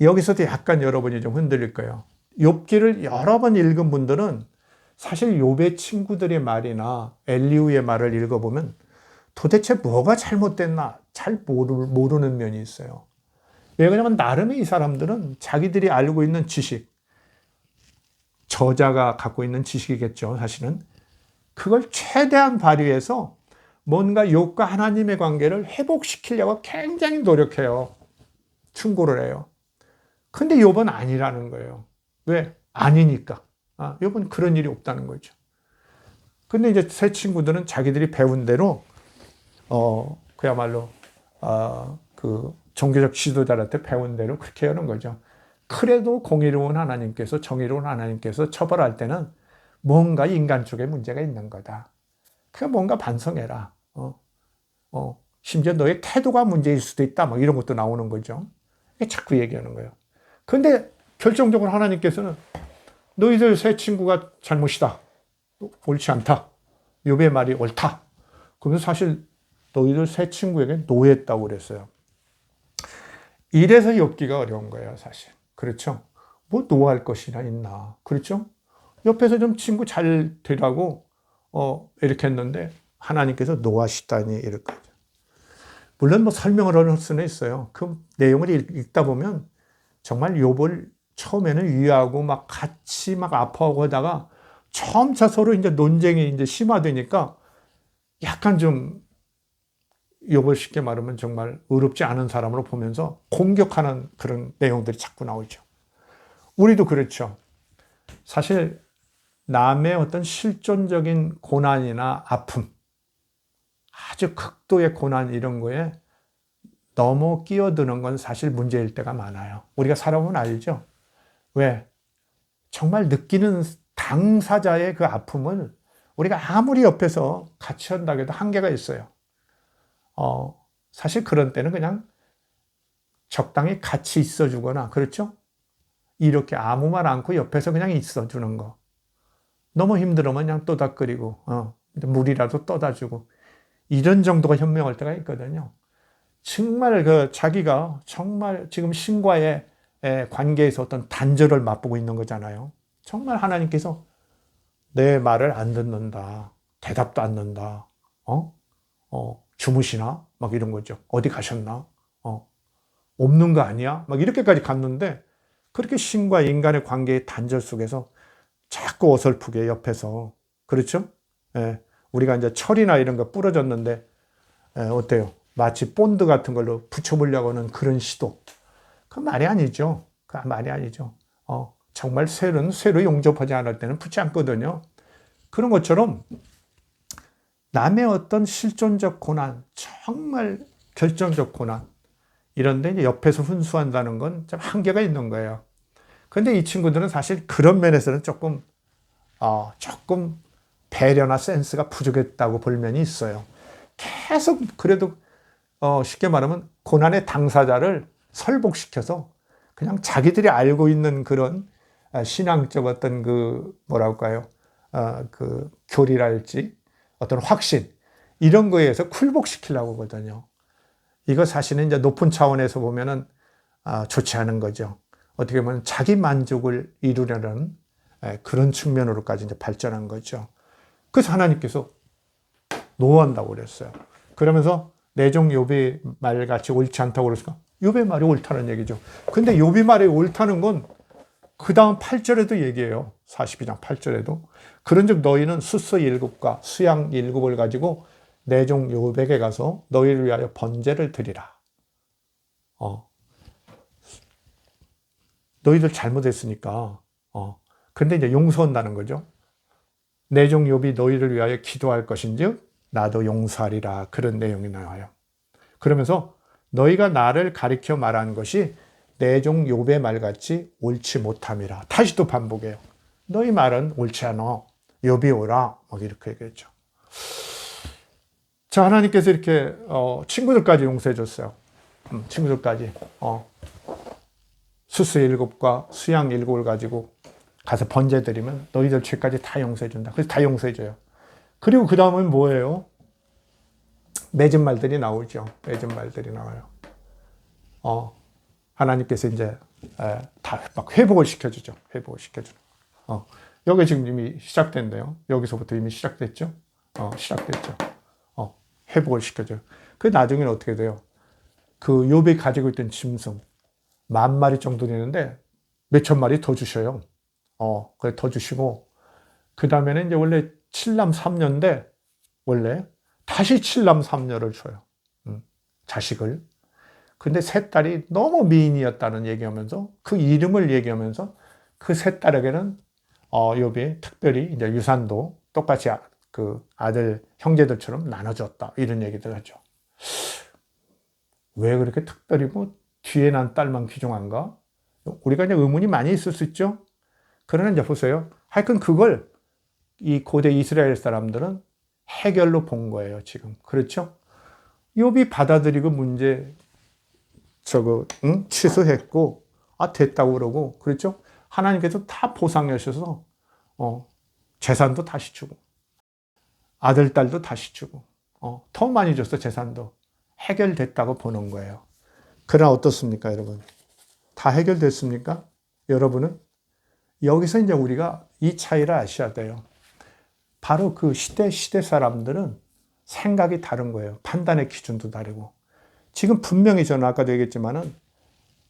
여기서도 약간 여러분이 좀 흔들릴 거예요. 욥기를 여러 번 읽은 분들은 사실 욥의 친구들의 말이나 엘리후의 말을 읽어보면 도대체 뭐가 잘못됐나 잘 모르는 면이 있어요. 왜 그러냐면 나름의 이 사람들은 자기들이 알고 있는 지식, 저자가 갖고 있는 지식이겠죠. 사실은 그걸 최대한 발휘해서 뭔가 욥과 하나님의 관계를 회복시키려고 굉장히 노력해요. 충고를 해요. 근데 욥은 아니라는 거예요. 왜? 아니니까. 욥은 그런 일이 없다는 거죠. 근데 이제 새 친구들은 자기들이 배운 대로 그야말로 그 종교적 지도자한테 배운 대로 그렇게 하는 거죠. 그래도 공의로운 하나님께서, 정의로운 하나님께서 처벌할 때는 뭔가 인간 쪽에 문제가 있는 거다. 그러니까 뭔가 반성해라. 심지어 너의 태도가 문제일 수도 있다. 뭐 이런 것도 나오는 거죠. 자꾸 얘기하는 거예요. 근데 결정적으로 하나님께서는 너희들 세 친구가 잘못이다. 옳지 않다. 욥의 말이 옳다. 그러면서 사실 너희들 세 친구에게 노했다고 그랬어요. 이래서 욥기가 어려운 거예요, 사실. 그렇죠? 뭐 노할 것이나 있나. 그렇죠? 옆에서 좀 친구 잘 되라고 이렇게 했는데 하나님께서 노하시다니 이렇게. 물론 뭐 설명을 할 수는 있어요. 그 내용을 읽다 보면 정말 욥을 처음에는 위하고 막 같이 막 아파하고 하다가 점차 서로 이제 논쟁이 이제 심화되니까 약간 좀 욥을 쉽게 말하면 정말 의롭지 않은 사람으로 보면서 공격하는 그런 내용들이 자꾸 나오죠. 우리도 그렇죠. 사실 남의 어떤 실존적인 고난이나 아픔, 아주 극도의 고난 이런 거에 너무 끼어드는 건 사실 문제일 때가 많아요. 우리가 살아보면 알죠. 왜? 정말 느끼는 당사자의 그 아픔을 우리가 아무리 옆에서 같이 한다고 해도 한계가 있어요. 사실 그런 때는 그냥 적당히 같이 있어주거나, 그렇죠? 이렇게 아무 말 않고 옆에서 그냥 있어주는 거. 너무 힘들으면 그냥 또닥거리고, 물이라도 떠다 주고, 이런 정도가 현명할 때가 있거든요. 정말 자기가 정말 지금 신과의 관계에서 어떤 단절을 맛보고 있는 거잖아요. 정말 하나님께서 내 말을 안 듣는다. 대답도 안 는다. 주무시나? 막 이런 거죠. 어디 가셨나? 없는 거 아니야? 막 이렇게까지 갔는데 그렇게 신과 인간의 관계의 단절 속에서 자꾸 어설프게 옆에서, 그렇죠? 예, 우리가 이제 철이나 이런 거 부러졌는데 어때요? 마치 본드 같은 걸로 붙여보려고 하는 그런 시도. 그건 말이 아니죠. 그건 말이 아니죠. 정말 쇠는 쇠로 용접하지 않을 때는 붙지 않거든요. 그런 것처럼 남의 어떤 실존적 고난, 정말 결정적 고난, 이런데 이제 옆에서 훈수한다는 건 좀 한계가 있는 거예요. 근데 이 친구들은 사실 그런 면에서는 조금 배려나 센스가 부족했다고 볼 면이 있어요. 계속 그래도 쉽게 말하면 고난의 당사자를 설복시켜서 그냥 자기들이 알고 있는 그런 신앙적 어떤 그 뭐랄까요, 그 교리랄지 어떤 확신 이런 거에 의해서 굴복시키려고 하거든요. 이거 사실은 이제 높은 차원에서 보면은 좋지 않은 거죠. 어떻게 보면 자기 만족을 이루려는 그런 측면으로까지 이제 발전한 거죠. 그래서 하나님께서 노한다고 그랬어요. 그러면서 내 종 욥의 말같이 옳지 않다고 그랬으니까 욥의 말이 옳다는 얘기죠. 근데 욥의 말이 옳다는 건 그 다음 8절에도 얘기해요. 42장 8절에도. 그런즉 너희는 숫소 7과 수양 7을 가지고 내 종 욥에게 가서 너희를 위하여 번제를 드리라. 너희들 잘못했으니까. 근데 이제 용서한다는 거죠. 내 종 욥이 너희를 위하여 기도할 것인즉 나도 용서하리라. 그런 내용이 나와요. 그러면서 너희가 나를 가리켜 말한 것이 내 종 욥의 말같이 옳지 못함이라. 다시 또 반복해요. 너희 말은 옳지 않아. 욥이 오라. 막 이렇게 얘기했죠. 자, 하나님께서 이렇게 친구들까지 용서해 줬어요. 친구들까지. 수수 7과 수양 7을 가지고 가서 번제 드리면 너희들 죄까지 다 용서해 준다. 그래서 다 용서해 줘요. 그리고 그 다음은 뭐예요? 맺은 말들이 나오죠. 맺은 말들이 나와요. 하나님께서 이제 다 막 회복을 시켜주죠. 회복을 시켜주는. 여기 지금 이미 시작된대요. 여기서부터 이미 시작됐죠. 시작됐죠. 회복을 시켜줘요. 그 나중에는 어떻게 돼요? 그 욥이 가지고 있던 짐승 10,000마리 정도 되는데 몇천 마리 더 주셔요. 그래 더 주시고 그 다음에는 이제 원래 7남 3녀인데 원래 다시 7남 3녀를 줘요. 자식을. 근데 세 딸이 너무 미인이었다는 얘기하면서 그 이름을 얘기하면서 그 세 딸에게는 욥이 특별히 이제 유산도 똑같이 그 아들 형제들처럼 나눠줬다 이런 얘기들 하죠. 왜 그렇게 특별히 뭐 뒤에 난 딸만 귀중한가? 우리가 이제 의문이 많이 있을 수 있죠. 그러나 이제 보세요. 하여튼 그걸 이 고대 이스라엘 사람들은 해결로 본 거예요, 지금. 그렇죠? 욥이 받아들이고 문제 취소했고, 됐다고 그러고, 그렇죠? 하나님께서 다 보상해 주셔서, 재산도 다시 주고, 아들, 딸도 다시 주고, 더 많이 줬어, 재산도. 해결됐다고 보는 거예요. 그러나 어떻습니까, 여러분? 다 해결됐습니까? 여러분은? 여기서 이제 우리가 이 차이를 아셔야 돼요. 바로 그 시대 사람들은 생각이 다른 거예요. 판단의 기준도 다르고. 지금 분명히 저는 아까도 얘기했지만은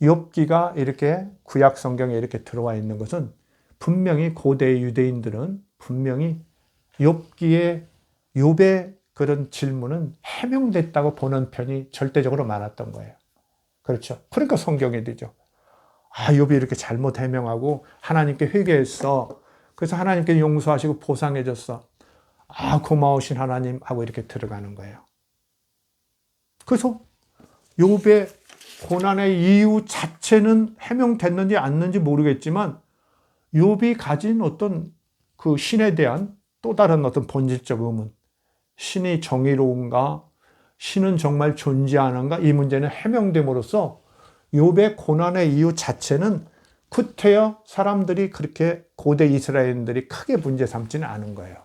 욥기가 이렇게 구약 성경에 이렇게 들어와 있는 것은 분명히 고대 유대인들은 분명히 욥의 그런 질문은 해명됐다고 보는 편이 절대적으로 많았던 거예요. 그렇죠. 그러니까 성경이 되죠. 욥이 이렇게 잘못 해명하고 하나님께 회개했어. 그래서 하나님께 용서하시고 보상해 줬어. 고마우신 하나님 하고 이렇게 들어가는 거예요. 그래서 욥의 고난의 이유 자체는 해명됐는지 않는지 모르겠지만 욥이 가진 어떤 그 신에 대한 또 다른 어떤 본질적 의문, 신이 정의로운가, 신은 정말 존재하는가, 이 문제는 해명됨으로써 욥의 고난의 이유 자체는 구태여 사람들이 그렇게 고대 이스라엘인들이 크게 문제 삼지는 않은 거예요.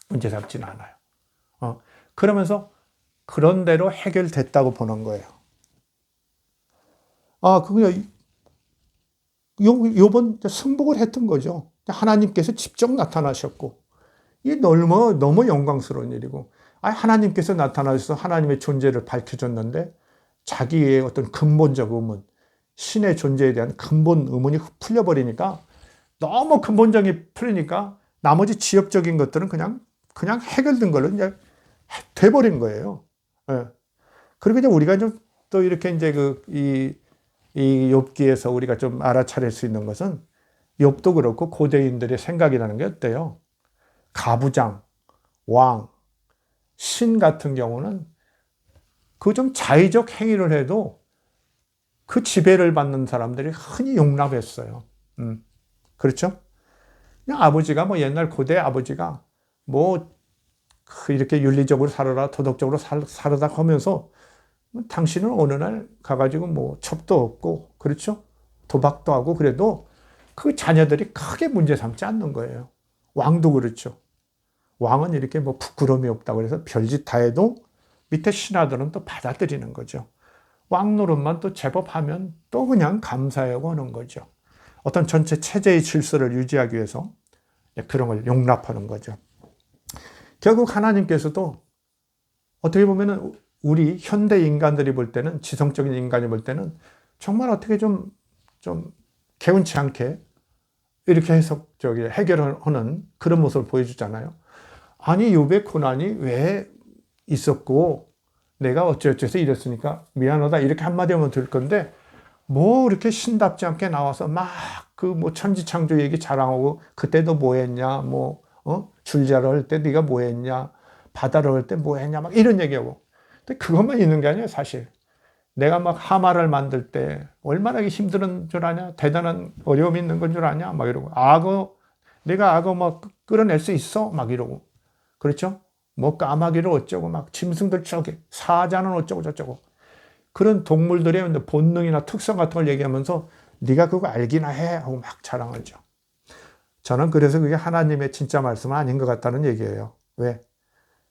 문제 삼지는 않아요. 그러면서 그런 대로 해결됐다고 보는 거예요. 욥은 승복을 했던 거죠. 하나님께서 직접 나타나셨고, 이게 너무 영광스러운 일이고, 하나님께서 나타나셔서 하나님의 존재를 밝혀줬는데, 자기의 어떤 근본적 의문, 신의 존재에 대한 근본 의문이 풀려버리니까, 너무 근본적이 풀리니까, 나머지 지엽적인 것들은 그냥 해결된 걸로 이제 돼버린 거예요. 예. 그리고 이제 우리가 좀 또 이렇게 이제 이 욥기에서 우리가 좀 알아차릴 수 있는 것은 욥도 그렇고 고대인들의 생각이라는 게 어때요? 가부장, 왕, 신 같은 경우는 그 좀 자의적 행위를 해도 그 지배를 받는 사람들이 흔히 용납했어요. 그렇죠? 그냥 아버지가 뭐 옛날 고대 아버지가 뭐 이렇게 윤리적으로 살아라, 도덕적으로 살아라 하면서 당신은 어느 날 가가지고 뭐 첩도 없고, 그렇죠? 도박도 하고 그래도 그 자녀들이 크게 문제 삼지 않는 거예요. 왕도 그렇죠. 왕은 이렇게 뭐 부끄러움이 없다고 그래서 별짓 다 해도 밑에 신하들은 또 받아들이는 거죠. 왕 노릇만 또 제법 하면 또 그냥 감사하고 하는 거죠. 어떤 전체 체제의 질서를 유지하기 위해서 그런 걸 용납하는 거죠. 결국 하나님께서도 어떻게 보면은 우리 현대 인간들이 볼 때는, 지성적인 인간이 볼 때는 정말 어떻게 좀 개운치 않게 이렇게 해결하는 그런 모습을 보여주잖아요. 아니, 욥의 고난이 왜 있었고, 내가 어쩌어쩌서 이랬으니까 미안하다, 이렇게 한마디 하면 될 건데, 뭐 이렇게 신답지 않게 나와서 막 그 뭐 천지창조 얘기 자랑하고, 그때도 뭐 했냐, 줄자를 할 때 네가 뭐 했냐, 바다를 할 때 뭐 했냐, 막 이런 얘기하고. 근데 그것만 있는 게 아니에요, 사실. 내가 막 하마를 만들 때 얼마나 힘든 줄 아냐? 대단한 어려움이 있는 건 줄 아냐? 막 이러고. 내가 악어 막 끌어낼 수 있어? 막 이러고. 그렇죠? 뭐 까마귀를 어쩌고, 막 짐승들 저기, 사자는 어쩌고 저쩌고. 그런 동물들의 본능이나 특성 같은 걸 얘기하면서 네가 그거 알기나 해? 하고 막 자랑하죠. 저는 그래서 그게 하나님의 진짜 말씀은 아닌 것 같다는 얘기예요. 왜?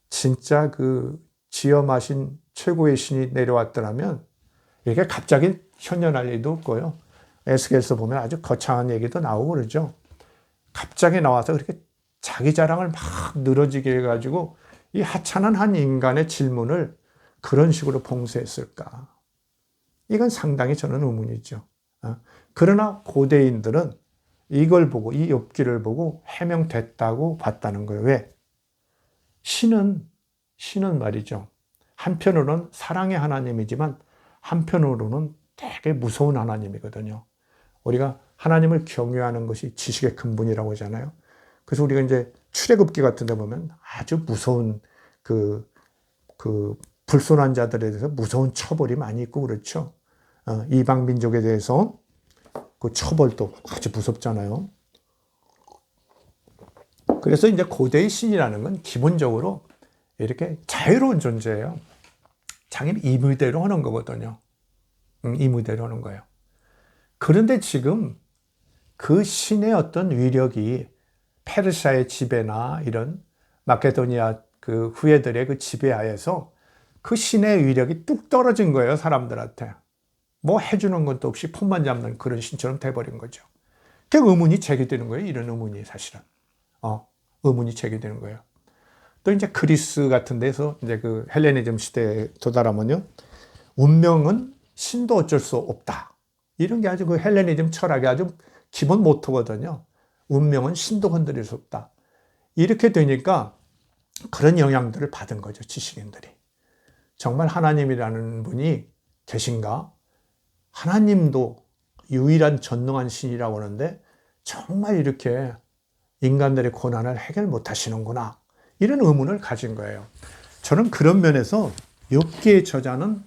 진짜 그 지엄하신 최고의 신이 내려왔더라면 이렇게 갑자기 현현할 일도 없고요. 에스겔서 보면 아주 거창한 얘기도 나오고 그러죠. 갑자기 나와서 그렇게 자기 자랑을 막 늘어지게 해가지고 이 하찮은 한 인간의 질문을 그런 식으로 봉쇄했을까? 이건 상당히 저는 의문이죠. 그러나 고대인들은 이걸 보고, 이 욥기를 보고 해명됐다고 봤다는 거예요. 왜? 신은 말이죠. 한편으로는 사랑의 하나님이지만 한편으로는 되게 무서운 하나님이거든요. 우리가 하나님을 경외하는 것이 지식의 근본이라고 하잖아요. 그래서 우리가 이제 출애굽기 같은 데 보면 아주 무서운 그 불순한 자들에 대해서 무서운 처벌이 많이 있고 그렇죠. 이방 민족에 대해서 그 처벌도 아주 무섭잖아요. 그래서 이제 고대의 신이라는 건 기본적으로 이렇게 자유로운 존재예요. 자기 임의대로 하는 거거든요. 임의대로 하는 거예요. 그런데 지금 그 신의 어떤 위력이 페르시아의 지배나 이런 마케도니아 그 후예들의 그 지배하에서 그 신의 위력이 뚝 떨어진 거예요, 사람들한테. 뭐 해주는 것도 없이 폰만 잡는 그런 신처럼 돼버린 거죠. 그 의문이 제기되는 거예요, 이런 의문이 사실은. 의문이 제기되는 거예요. 또 이제 그리스 같은 데서 이제 그 헬레니즘 시대에 도달하면요, 운명은 신도 어쩔 수 없다. 이런 게 아주 그 헬레니즘 철학의 아주 기본 모토거든요. 운명은 신도 건드릴 수 없다. 이렇게 되니까 그런 영향들을 받은 거죠, 지식인들이. 정말 하나님이라는 분이 계신가? 하나님도 유일한 전능한 신이라고 하는데 정말 이렇게 인간들의 고난을 해결 못 하시는구나. 이런 의문을 가진 거예요. 저는 그런 면에서 욥기의 저자는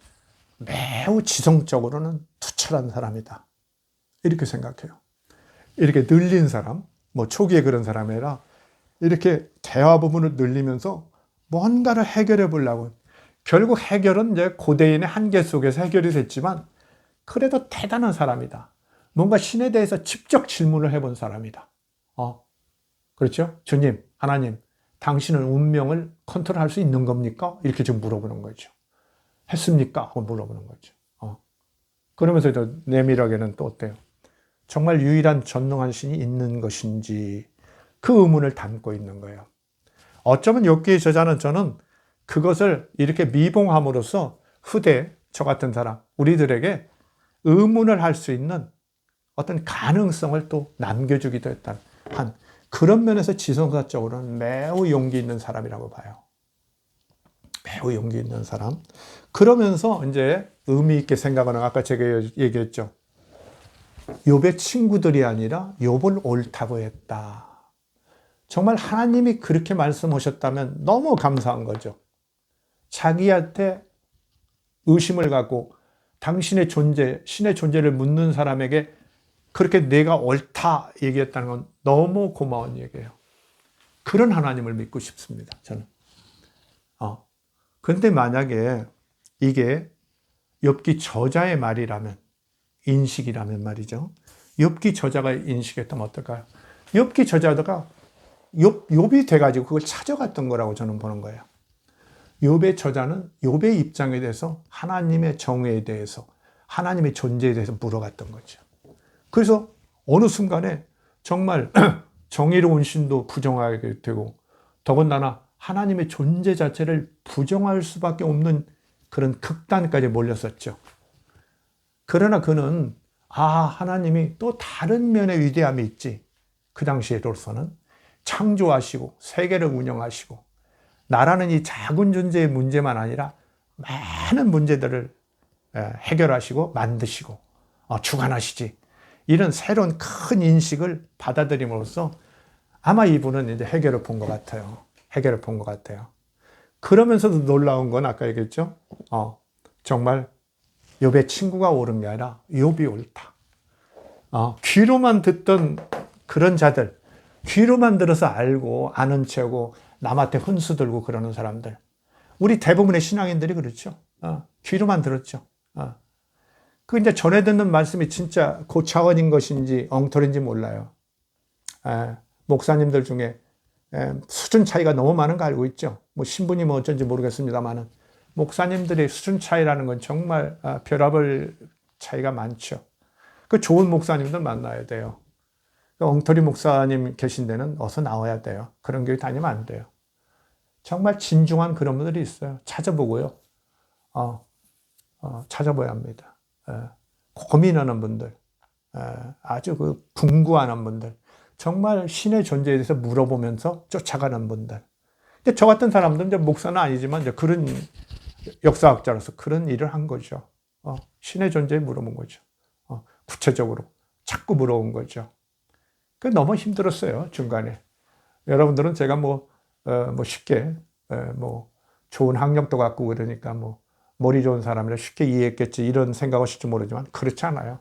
매우 지성적으로는 투철한 사람이다. 이렇게 생각해요. 이렇게 늘린 사람, 뭐 초기에 그런 사람이 아니라 이렇게 대화 부분을 늘리면서 뭔가를 해결해 보려고. 결국 해결은 이제 고대인의 한계 속에서 해결이 됐지만 그래도 대단한 사람이다. 뭔가 신에 대해서 직접 질문을 해본 사람이다. 그렇죠? 주님, 하나님, 당신은 운명을 컨트롤할 수 있는 겁니까? 이렇게 지금 물어보는 거죠. 했습니까? 하고 물어보는 거죠. 그러면서 또 내밀하게는 또 어때요? 정말 유일한 전능한 신이 있는 것인지 그 의문을 담고 있는 거예요. 어쩌면 욥기의 저자는 저는 그것을 이렇게 미봉함으로써 후대 저 같은 사람, 우리들에게 의문을 할 수 있는 어떤 가능성을 또 남겨주기도 했던 한 그런 면에서 지성사적으로는 매우 용기 있는 사람이라고 봐요. 매우 용기 있는 사람. 그러면서 이제 의미 있게 생각하는, 아까 제가 얘기했죠. 욥의 친구들이 아니라 욥을 옳다고 했다. 정말 하나님이 그렇게 말씀하셨다면 너무 감사한 거죠. 자기한테 의심을 갖고 당신의 존재, 신의 존재를 묻는 사람에게 그렇게 내가 옳다 얘기했다는 건 너무 고마운 얘기예요. 그런 하나님을 믿고 싶습니다, 저는. 그런데 만약에 이게 욥기 저자의 말이라면, 인식이라면 말이죠. 욥기 저자가 인식했다면 어떨까요? 욥기 저자가 욥이 돼가지고 그걸 찾아갔던 거라고 저는 보는 거예요. 욥의 저자는 욥의 입장에 대해서 하나님의 정의에 대해서 하나님의 존재에 대해서 물어갔던 거죠. 그래서 어느 순간에 정말 정의로운 신도 부정하게 되고 더군다나 하나님의 존재 자체를 부정할 수밖에 없는 그런 극단까지 몰렸었죠. 그러나 그는 하나님이 또 다른 면의 위대함이 있지. 그 당시로서는 창조하시고 세계를 운영하시고 나라는 이 작은 존재의 문제만 아니라 많은 문제들을 해결하시고 만드시고 주관하시지. 이런 새로운 큰 인식을 받아들임으로써 아마 이분은 이제 해결을 본 것 같아요. 해결을 본 것 같아요. 그러면서도 놀라운 건 아까 얘기했죠. 정말 욥의 친구가 옳은 게 아니라 욥이 옳다. 귀로만 듣던 그런 자들, 귀로만 들어서 알고 아는 체하고 남한테 훈수 들고 그러는 사람들. 우리 대부분의 신앙인들이 그렇죠. 귀로만 들었죠. 그 이제 전해 듣는 말씀이 진짜 고차원인 것인지 엉터리인지 몰라요. 목사님들 중에 수준 차이가 너무 많은 거 알고 있죠. 뭐 신분이 뭐 어쩐지 모르겠습니다만은 목사님들의 수준 차이라는 건 정말 별의별 차이가 많죠. 그 좋은 목사님들 만나야 돼요. 그 엉터리 목사님 계신 데는 어서 나와야 돼요. 그런 교회 다니면 안 돼요. 정말 진중한 그런 분들이 있어요. 찾아보고요. 찾아봐야 합니다. 고민하는 분들, 아주 그 궁구하는 분들, 정말 신의 존재에 대해서 물어보면서 쫓아가는 분들. 근데 저 같은 사람들은 이제 목사는 아니지만 이제 그런 역사학자로서 그런 일을 한 거죠. 신의 존재에 물어본 거죠. 구체적으로 자꾸 물어본 거죠. 그 너무 힘들었어요, 중간에. 여러분들은 제가 뭐 쉽게 좋은 학력도 갖고 그러니까 뭐 머리 좋은 사람이라 쉽게 이해했겠지 이런 생각하실지 모르지만 그렇지 않아요.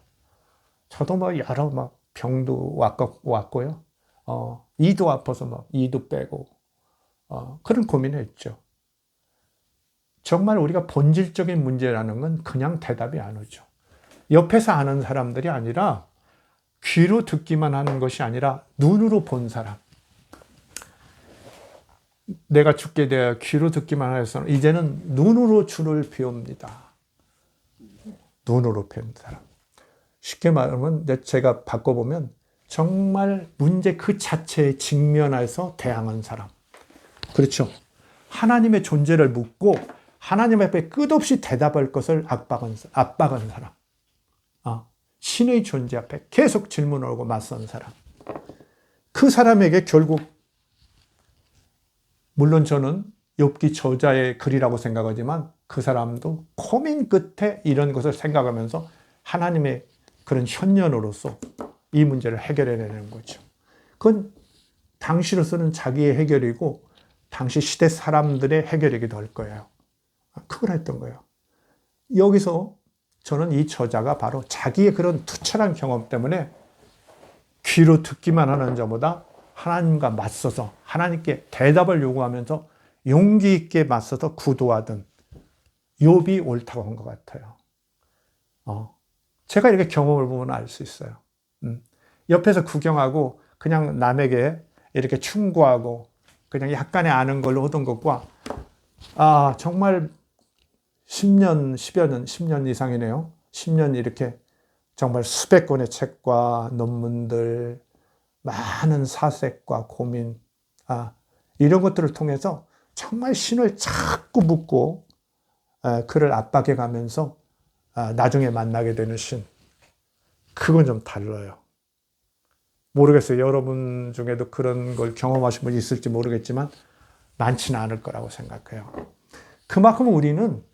저도 뭐 여러 막 병도 왔고요. 이도 아파서 막 이도 빼고 그런 고민을 했죠. 정말 우리가 본질적인 문제라는 건 그냥 대답이 안 오죠. 옆에서 아는 사람들이 아니라 귀로 듣기만 하는 것이 아니라 눈으로 본 사람. 내가 죽게 되어 귀로 듣기만 해서는 이제는 눈으로 주를 배웁니다. 눈으로 배운 사람. 쉽게 말하면 제가 바꿔보면 정말 문제 그 자체에 직면해서 대항한 사람. 그렇죠. 하나님의 존재를 묻고 하나님 앞에 끝없이 대답할 것을 압박한 사람. 신의 존재 앞에 계속 질문하고 맞선 사람. 그 사람에게 결국 물론 저는 욥기 저자의 글이라고 생각하지만 그 사람도 고민 끝에 이런 것을 생각하면서 하나님의 그런 현년으로서 이 문제를 해결해내는 거죠. 그건 당시로서는 자기의 해결이고 당시 시대 사람들의 해결이기도 할 거예요. 그걸 했던 거예요. 여기서 저는 이 저자가 바로 자기의 그런 투철한 경험 때문에 귀로 듣기만 하는 자보다 하나님과 맞서서 하나님께 대답을 요구하면서 용기 있게 맞서서 구도하던 욥이 옳다고 한 것 같아요. 제가 이렇게 경험을 보면 알 수 있어요. 옆에서 구경하고 그냥 남에게 이렇게 충고하고 그냥 약간의 아는 걸로 하던 것과 정말 10년, 10여 년, 10년 이상이네요. 10년 이렇게 정말 수백 권의 책과 논문들, 많은 사색과 고민, 이런 것들을 통해서 정말 신을 자꾸 묻고 그를 압박해 가면서 나중에 만나게 되는 신. 그건 좀 달라요. 모르겠어요. 여러분 중에도 그런 걸 경험하신 분이 있을지 모르겠지만 많지는 않을 거라고 생각해요. 그만큼 우리는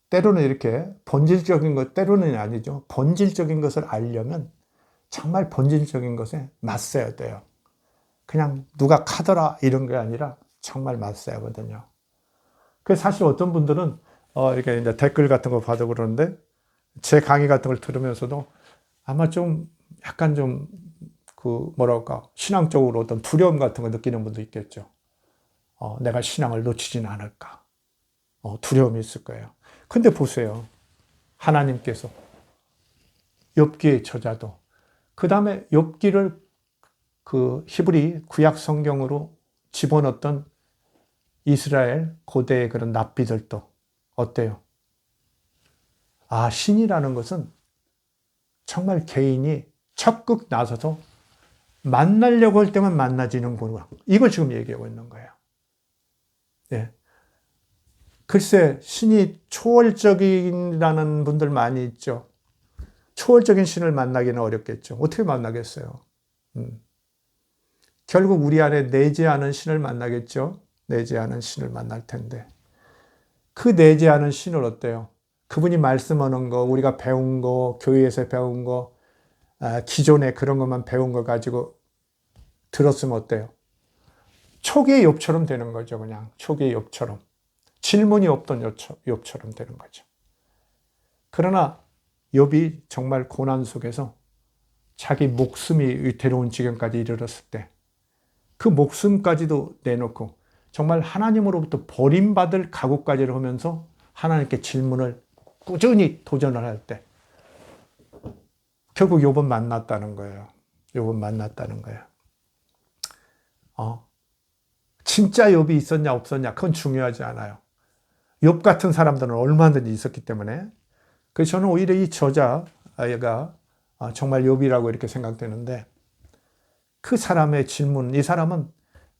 때로는 이렇게 본질적인 것, 때로는 아니죠. 본질적인 것을 알려면 정말 본질적인 것에 맞서야 돼요. 그냥 누가 카더라 이런 게 아니라 정말 맞서야 하거든요. 그래서 사실 어떤 분들은 이렇게 이제 댓글 같은 거 봐도 그러는데 제 강의 같은 걸 들으면서도 아마 좀 약간 좀 뭐랄까 신앙적으로 어떤 두려움 같은 거 느끼는 분도 있겠죠. 내가 신앙을 놓치진 않을까. 두려움이 있을 거예요. 근데 보세요. 하나님께서 욥기의 저자도 그 다음에 욥기를 그 히브리 구약 성경으로 집어넣었던 이스라엘 고대의 그런 납비들도 어때요? 신이라는 것은 정말 개인이 적극 나서서 만나려고 할 때만 만나지는구나. 이걸 지금 얘기하고 있는 거예요. 예. 글쎄, 신이 초월적이라는 분들 많이 있죠. 초월적인 신을 만나기는 어렵겠죠. 어떻게 만나겠어요? 결국 우리 안에 내재하는 신을 만나겠죠. 내재하는 신을 만날 텐데. 그 내재하는 신을 어때요? 그분이 말씀하는 거, 우리가 배운 거, 교회에서 배운 거, 기존에 그런 것만 배운 거 가지고 들었으면 어때요? 초기의 욥처럼 되는 거죠. 그냥 초기의 욥처럼. 질문이 없던 욥처럼 되는 거죠. 그러나 욥이 정말 고난 속에서 자기 목숨이 위태로운 지경까지 이르렀을 때 그 목숨까지도 내놓고 정말 하나님으로부터 버림받을 각오까지를 하면서 하나님께 질문을 꾸준히 도전을 할 때 결국 욥은 만났다는 거예요. 욥은 만났다는 거예요. 진짜 욥이 있었냐 없었냐 그건 중요하지 않아요. 욥 같은 사람들은 얼마든지 있었기 때문에 그래서 저는 오히려 이 저자가 정말 욥이라고 이렇게 생각되는데 그 사람의 질문, 이 사람은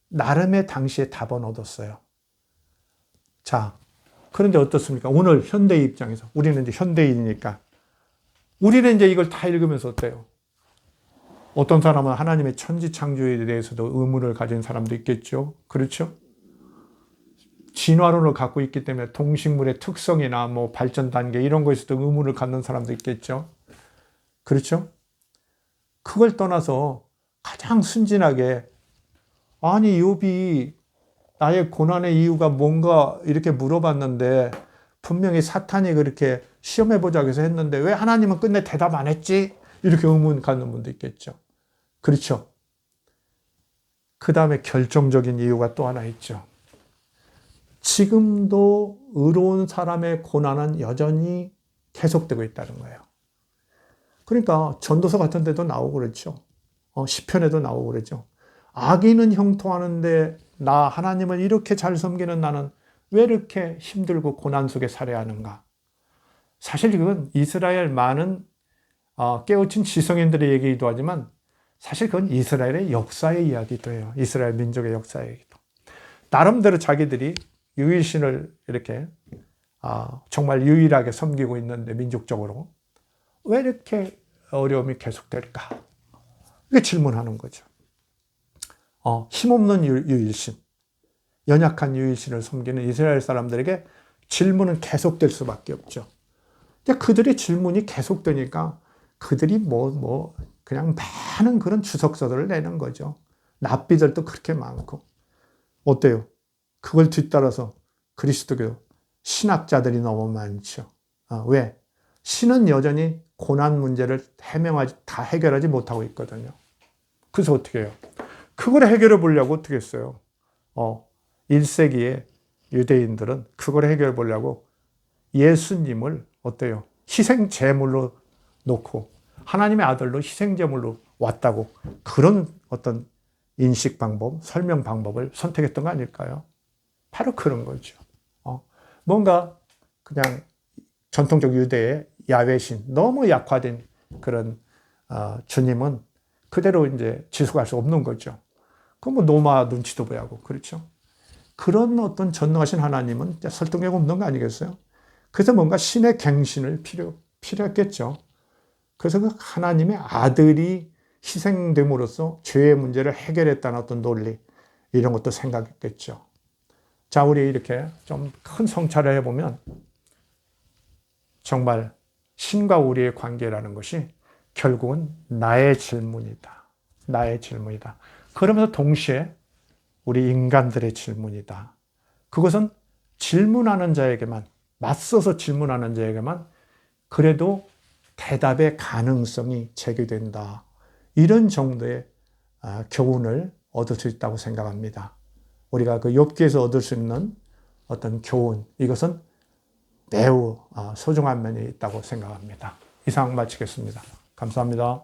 나름의 당시에 답은 얻었어요. 자, 그런데 어떻습니까? 오늘 현대의 입장에서 우리는 이제 현대인이니까 우리는 이제 이걸 다 읽으면서 어때요? 어떤 사람은 하나님의 천지창조에 대해서도 의문을 가진 사람도 있겠죠. 그렇죠? 진화론을 갖고 있기 때문에 동식물의 특성이나 뭐 발전 단계 이런 거에서도 의문을 갖는 사람도 있겠죠. 그렇죠? 그걸 떠나서 가장 순진하게 욥이 나의 고난의 이유가 뭔가 이렇게 물어봤는데 분명히 사탄이 그렇게 시험해보자고 해서 했는데 왜 하나님은 끝내 대답 안 했지? 이렇게 의문 갖는 분도 있겠죠. 그렇죠. 그 다음에 결정적인 이유가 또 하나 있죠. 지금도 의로운 사람의 고난은 여전히 계속되고 있다는 거예요. 그러니까 전도서 같은 데도 나오고 그렇죠. 시편에도 나오고 그러죠. 악인은 형통하는데 나 하나님을 이렇게 잘 섬기는 나는 왜 이렇게 힘들고 고난 속에 살아야 하는가? 사실 그건 이스라엘 많은 깨우친 지성인들의 얘기이기도 하지만 사실 그건 이스라엘의 역사의 이야기도 해요. 이스라엘 민족의 역사의 얘기도. 나름대로 자기들이 유일신을 이렇게 정말 유일하게 섬기고 있는데 민족적으로 왜 이렇게 어려움이 계속될까? 이게 질문하는 거죠. 힘없는 유일신, 연약한 유일신을 섬기는 이스라엘 사람들에게 질문은 계속될 수밖에 없죠. 그들의 질문이 계속되니까 그들이 그냥 많은 그런 주석서들을 내는 거죠. 납비들도 그렇게 많고. 어때요? 그걸 뒤따라서 그리스도교 신학자들이 너무 많죠. 왜? 신은 여전히 고난 문제를 다 해결하지 못하고 있거든요. 그래서 어떻게 해요? 그걸 해결해 보려고 어떻게 했어요? 1세기에 유대인들은 그걸 해결해 보려고 예수님을 어때요? 희생 제물로 놓고 하나님의 아들로 희생 제물로 왔다고 그런 어떤 인식 방법, 설명 방법을 선택했던 거 아닐까요? 바로 그런 거죠. 뭔가 그냥 전통적 유대의 야훼신, 너무 약화된 그런 주님은 그대로 이제 지속할 수 없는 거죠. 그럼 노마 눈치도 보야 하고 그렇죠. 그런 어떤 전능하신 하나님은 설득력 없는 거 아니겠어요? 그래서 뭔가 신의 갱신을 필요했겠죠. 그래서 그 하나님의 아들이 희생됨으로써 죄의 문제를 해결했다는 어떤 논리, 이런 것도 생각했겠죠. 자, 우리 이렇게 좀 큰 성찰을 해보면 정말 신과 우리의 관계라는 것이 결국은 나의 질문이다. 나의 질문이다. 그러면서 동시에 우리 인간들의 질문이다. 그것은 질문하는 자에게만, 맞서서 질문하는 자에게만 그래도 대답의 가능성이 제기된다. 이런 정도의 교훈을 얻을 수 있다고 생각합니다. 우리가 그 욥기에서 얻을 수 있는 어떤 교훈, 이것은 매우 소중한 면이 있다고 생각합니다. 이상 마치겠습니다. 감사합니다.